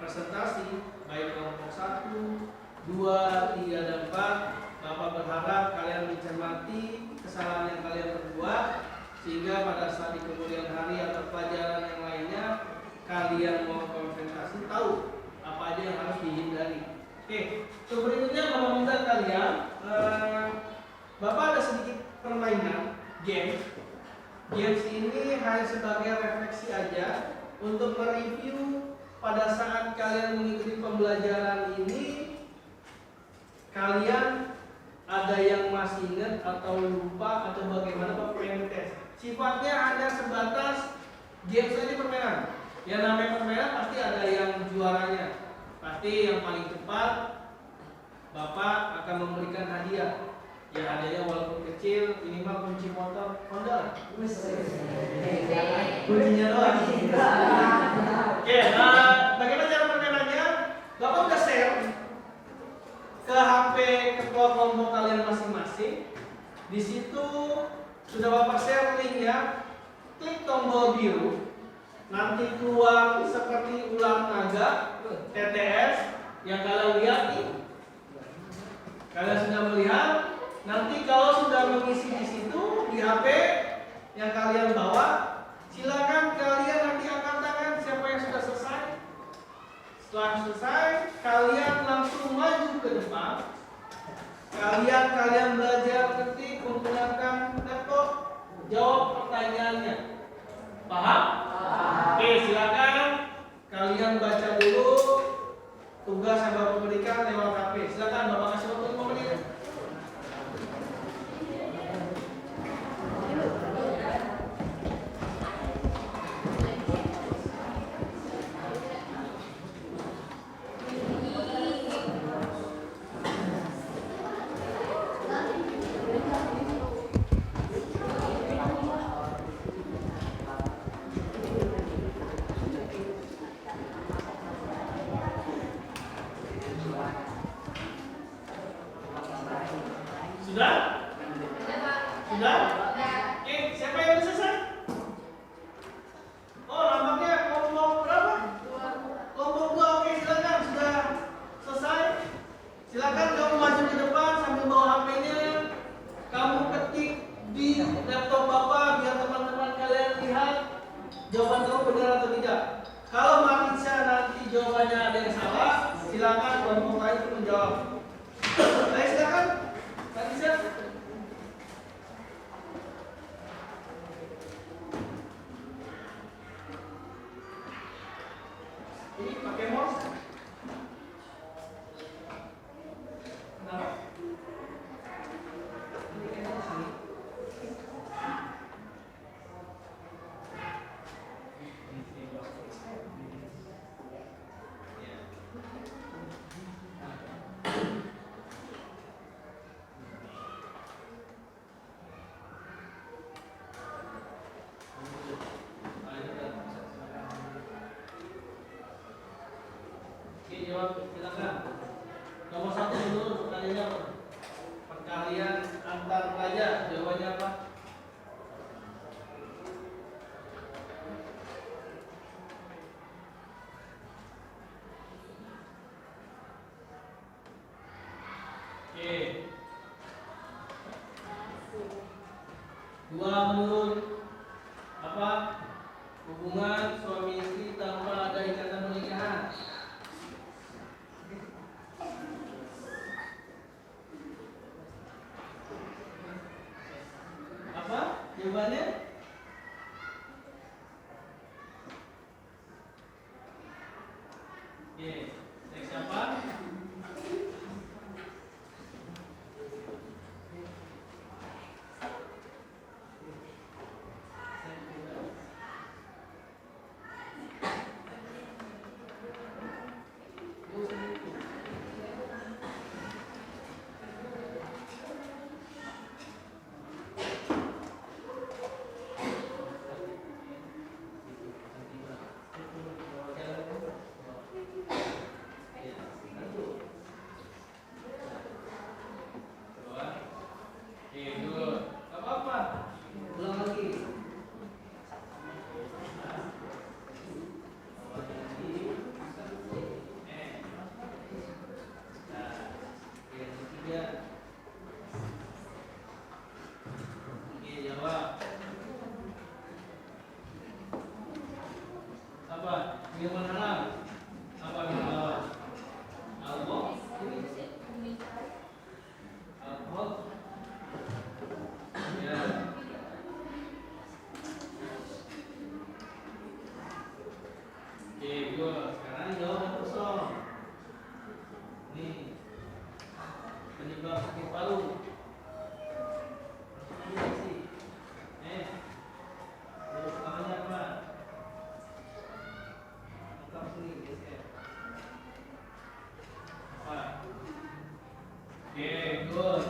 presentasi, baik kelompok 1, 2, 3, dan 4. Bapak berharap kalian mencermati kesalahan yang kalian perbuat, sehingga pada saat di kemudian hari atau pelajaran yang lainnya kalian mau konsentrasi tahu apa aja yang harus dihindari. Oke, berikutnya Bapak minta kalian, Bapak ada sedikit permainan game. Games ini hanya sebagai refleksi aja untuk mereview pada saat kalian mengikuti pembelajaran ini, kalian ada yang masih ingat atau lupa atau bagaimana Bapak pengen tes. Sifatnya hanya sebatas game saja permainan. Yang namanya permainan pasti ada yang juaranya. Pasti yang paling cepat Bapak akan memberikan hadiah. Ya hadiahnya walaupun kecil, minimal kunci motor Honda. Kuncinya doang. Oke, bagaimana cara permainannya? Bapak udah share ke HP ketua kelompok kalian masing-masing. Di situ sudah Bapak share linknya. Klik tombol biru, nanti keluar seperti ular naga TTS yang kalian lihat nih. Kalian sudah melihat. Nanti kalau sudah mengisi di situ di HP yang kalian bawa, silakan kalian nanti angkat tangan siapa yang sudah selesai. Setelah selesai, kalian langsung maju ke depan. Kalian belajar ketik menggunakan laptop, jawab pertanyaannya. Paham? Oke, silakan kalian baca dulu tugas yang Bapak berikan lewat HP. Silakan Bapak kasih waktu 5 menit. Silakan. Nomor 1 dulu pertanyaannya apa? Perkalian antar pelajar, jawabannya apa? Oke. 2 menurut apa? hubungan suami istri tanpa ada ikatan pernikahan. Apa jawabannya? Oke, next siapa? Minuman halal. Apa minuman halal? Alkohol. Alkohol. Ya. Oke, good. Sekarang jawab yang kosong. Nih. Penyebab sakit paru. Namanya apa? Oke, good.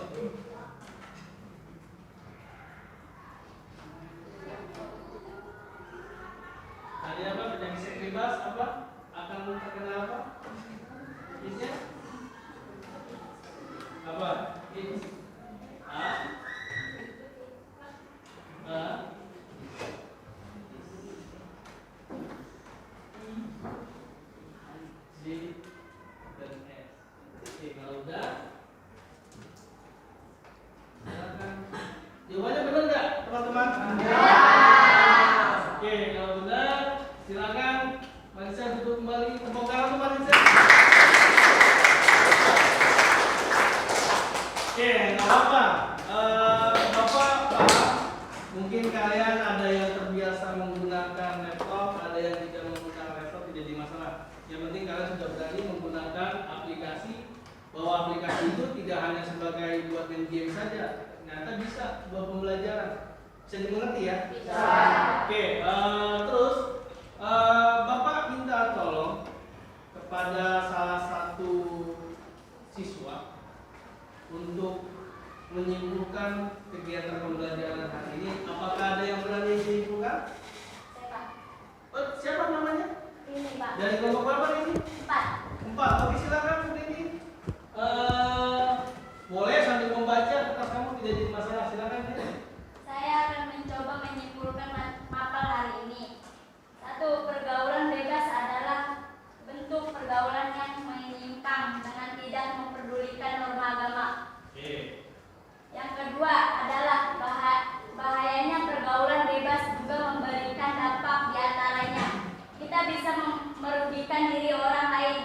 Tadi apa? Penyakit seks bebas apa? Akan terkena apa? Isnya? Apa? Is? A? A? Z dan S. Oke, kalau udah silakan. Jawabannya benar nggak, teman-teman? Ya. Oke, kalau benar silakan Marisa duduk kembali. Tepuk tangan untuk Marisa. Oke, nggak apa-apa. Bapak paham. Mungkin kalian ada yang terbiasa menggunakan laptop, ada yang tidak menggunakan laptop, tidak jadi masalah. Yang penting kalian sudah berani menggunakan aplikasi, bahwa aplikasi itu tidak hanya sebagai buat main game saja, ternyata bisa buat pembelajaran. Bisa dimengerti ya? Bisa. Oke, terus Bapak minta tolong kepada salah satu siswa untuk menyimpulkan kegiatan pembelajaran hari ini. Apakah ada yang berani menyimpulkan? Siapa namanya? Ini Pak. Dari kelompok berapa ini? 4. Oke, silakan Bu Dini. Boleh sambil membaca, kertas kamu tidak jadi masalah. Silakan. Saya akan mencoba menyimpulkan mapel hari ini. 1. Pergaulan bebas adalah bentuk pergaulan yang menyimpang dengan tidak memperdulikan norma agama. Oke. Yang kedua adalah bahayanya pergaulan bebas juga memberikan dampak di antaranya. Kita bisa merugikan diri orang lain,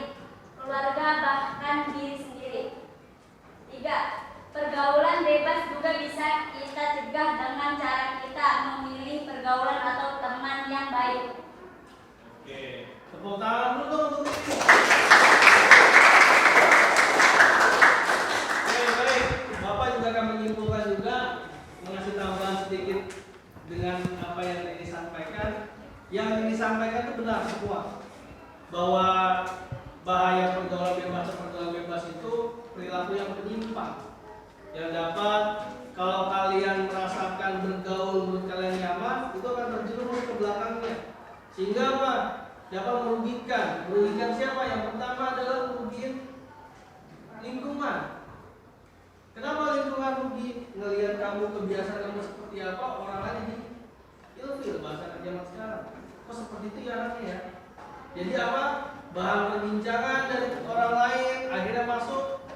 keluarga, bahkan diri sendiri. 3. Pergaulan bebas juga bisa kita cegah dengan cara kita memilih pergaulan atau teman yang baik. Oke. Tepuk tangan dulu dong untuk ini. Oke, baik. Bapak juga akan menyimpulkan juga, mengasih tambahan sedikit dengan apa yang Dini sampaikan. Yang Dini sampaikan itu benar semua, bahwa bahaya pergaulan bebas itu perilaku yang menyimpang, yang dapat kalau kalian merasakan bergaul menurut kalian nyaman, itu akan terjerumus ke belakangnya, sehingga apa? Dapat merugikan siapa? Yang pertama adalah merugikan lingkungan. Kenapa lingkungan rugi? Ngelihat kamu, kebiasaan kamu seperti apa, orang lain jadi ilfil, bahasa zaman sekarang. Kok seperti itu ya anaknya ya? Jadi apa? Bahan perbincangan dari orang lain akhirnya masuk,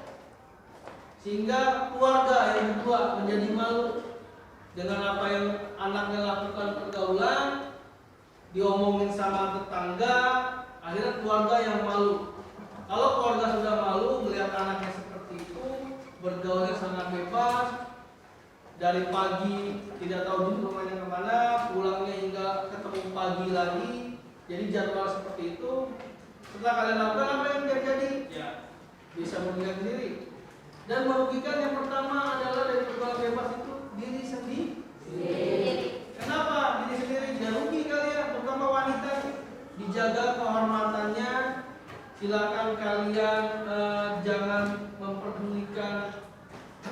sehingga keluarga yang kedua menjadi malu dengan apa yang anaknya lakukan pergaulan, diomongin sama tetangga, akhirnya keluarga yang malu. Kalau keluarga sudah malu melihat anaknya seperti itu, bergaulnya sangat bebas, dari pagi tidak tahu rumahnya kemana, pulangnya hingga ketemu pagi lagi, jadi jadwal seperti itu. Setelah kalian lakukan, apa yang terjadi? Ya, bisa merugikan sendiri. Dan merugikan yang pertama adalah dari bergaul bebas itu diri sendiri. Kenapa diri sendiri? Ya rugi kalian, terutama wanita, dijaga kehormatannya. Silakan kalian jangan memperdulikan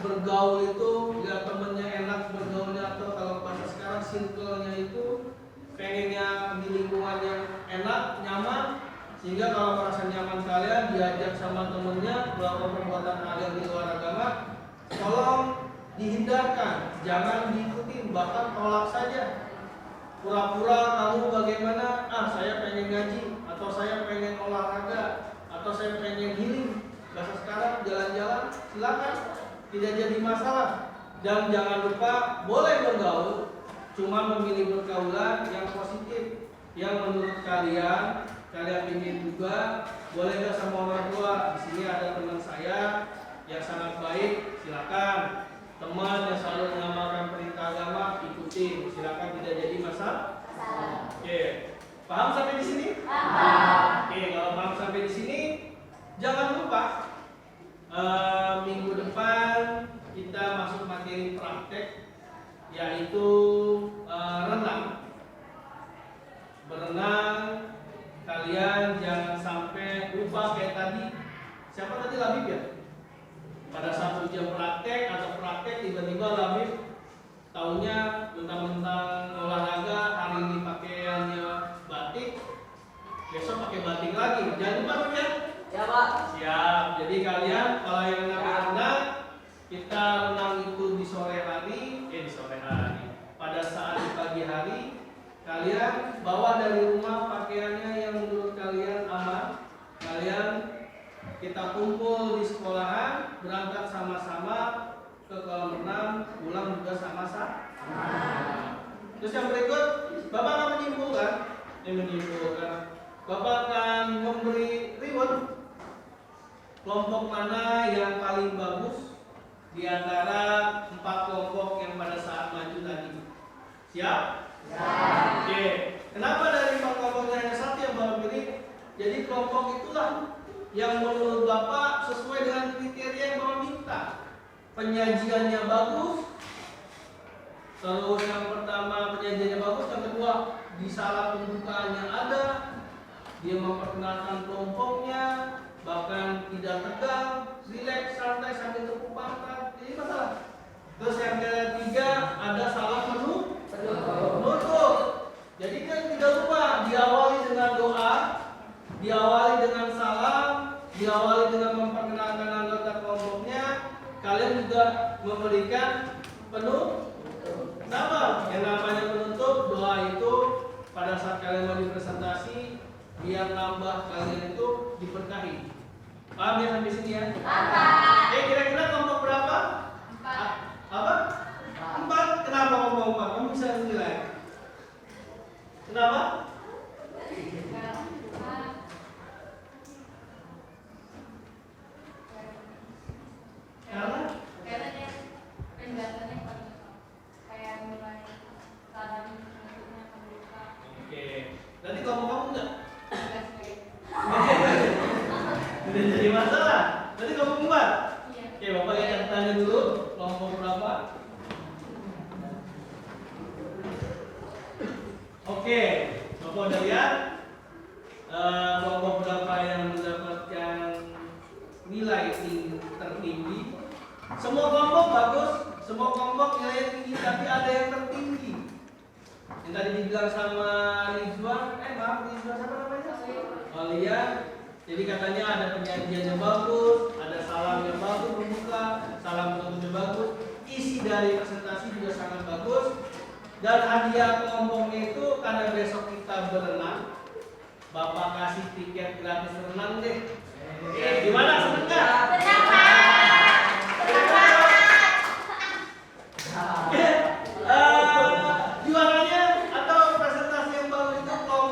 bergaul itu, lihat temennya enak bergaulnya, atau kalau bahasa sekarang circle-nya itu pengennya di lingkungan yang enak, nyaman, sehingga kalau merasa nyaman kalian diajak sama temennya melakukan perbuatan hal yang di luar agama, tolong dihindarkan, jangan diikuti, bahkan tolak saja. Pura-pura kamu bagaimana? Saya pengen ngaji, atau saya pengen olahraga, atau saya pengen healing. Bahasa sekarang jalan-jalan, silakan, tidak jadi masalah. Dan jangan lupa boleh bergaul, cuma memilih pergaulan yang positif, yang menurut kalian ingin juga. Boleh nggak sama orang tua? Di sini ada teman saya yang sangat baik, silakan. Teman yang selalu mengamalkan perintah agama, ikuti, silakan, tidak jadi masalah. Oke, paham sampai di sini? Oke, kalau paham sampai di sini, jangan lupa minggu depan kita masuk materi praktek, yaitu renang. Berenang, kalian jangan sampai lupa kayak tadi. Siapa tadi, Labib ya? Pada saat ujian praktek atau praktek tiba-tiba Labib taunya mentang-mentang olahraga, hari ini pakaiannya batik, besok pakai batik lagi. Jangan lupa ya? Ya Pak. Siap. Jadi kalian kalau yang renang, kita renang itu di sore hari, pada saat di pagi hari, kalian bawa dari rumah pakaiannya yang menurut kalian aman. Kita kumpul di sekolahan, berangkat sama-sama ke kolam renang, pulang juga sama-sama. Terus yang berikut, Bapak akan menyimpulkan, Bapak akan memberi reward kelompok mana yang paling bagus di antara 4 kelompok yang pada saat maju tadi. Siap? Siap. Oke. Kenapa dari 4 kelompok hanya 1 yang Bapak pilih? Jadi kelompok itulah yang menurut Bapak sesuai dengan kriteria yang Bapak minta. Penyajiannya bagus. Terus yang pertama penyajiannya bagus, yang kedua di salah pembukaannya ada, dia memperkenalkan kelompoknya, bahkan tidak tegang, rileks, santai sambil tepuk pantat. Jadi masalah. Terus yang ketiga ada salah menutup. Jadi kan tidak lupa diawali dengan doa, diawali dengan salam, diawali dengan memperkenalkan anggota kelompoknya. Kalian juga memberikan penutup. Kenapa? Yang namanya penutup doa itu pada saat kalian mau presentasi, biar nambah kalian itu diberkahi. Paham ya sampai sini ya? Paham. Kira-kira kelompok berapa? 4. Apa? 4. Kenapa kelompok 4? Kamu bisa menilai? Kenapa? Karena dia penjelasannya kayak mulai saran bentuknya membuka. Oke. Nanti kelompok kamu enggak? Enggak. Tidak jadi masalah. Nanti kelompok 4. Iya. Oke, Bapak lihat tanya dulu kelompok berapa? Oke, Bapak udah lihat kelompok berapa yang mendapatkan nilai tertinggi. Semua kelompok bagus, semua kelompok nilainya tinggi, tapi ada yang tertinggi. Yang tadi dibilang sama Rizwan, Rizwan siapa namanya? Olia. Jadi katanya ada penyajiannya bagus, ada salamnya bagus membuka, salam penutupnya bagus, isi dari presentasi juga sangat bagus. Dan hadiah kelompoknya itu karena besok kita berenang, Bapak kasih tiket gratis renang deh. Gimana, seneng nggak? Senang Pak. Senang banget. Juaranya atau presentasi yang bagus itu kelompok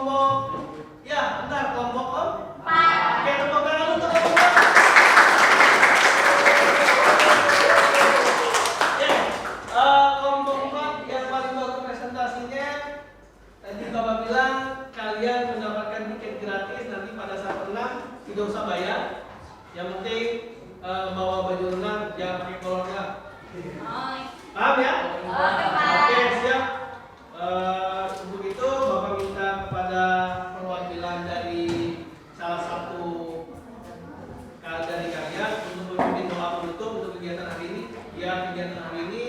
apabila kalian mendapatkan tiket gratis nanti pada saat renang tidak usah bayar. Yang penting bawa baju renang, jangan pakai kolornya. Paham ya? Oke, Pak. Oke, siap. Untuk itu Bapak minta kepada perwakilan dari salah satu dari kalian untuk memimpin doa penutup untuk kegiatan hari ini, biar kegiatan hari ini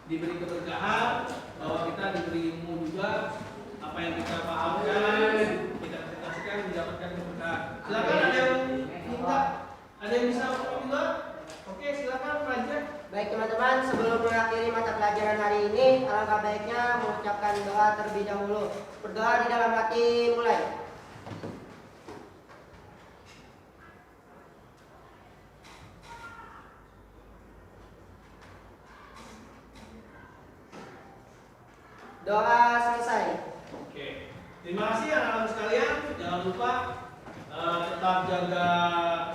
diberi keberkahan, bahwa kita diberi ilmu juga, apa yang kita pahamkan, kita presentasikan mendapatkan keberkahan. Silakan ada yang minta, ada yang bisa ngomong juga? Oke, silakan Raja. Baik teman-teman, sebelum mengakhiri mata pelajaran hari ini, alangkah baiknya mengucapkan doa terlebih dahulu. Berdoa di dalam hati, mulai. Doa selesai. Oke, terima kasih anak-anak sekalian. Jangan lupa tetap jaga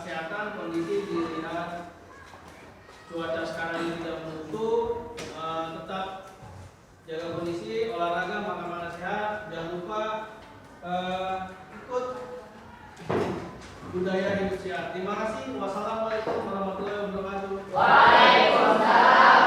kesehatan, kondisi dilihat cuaca sekarang ini tidak menentu. Tetap jaga kondisi, olahraga, makan sehat. Jangan lupa ikut budaya hidup sehat. Terima kasih. Wassalamualaikum warahmatullahi wabarakatuh. Waalaikumsalam.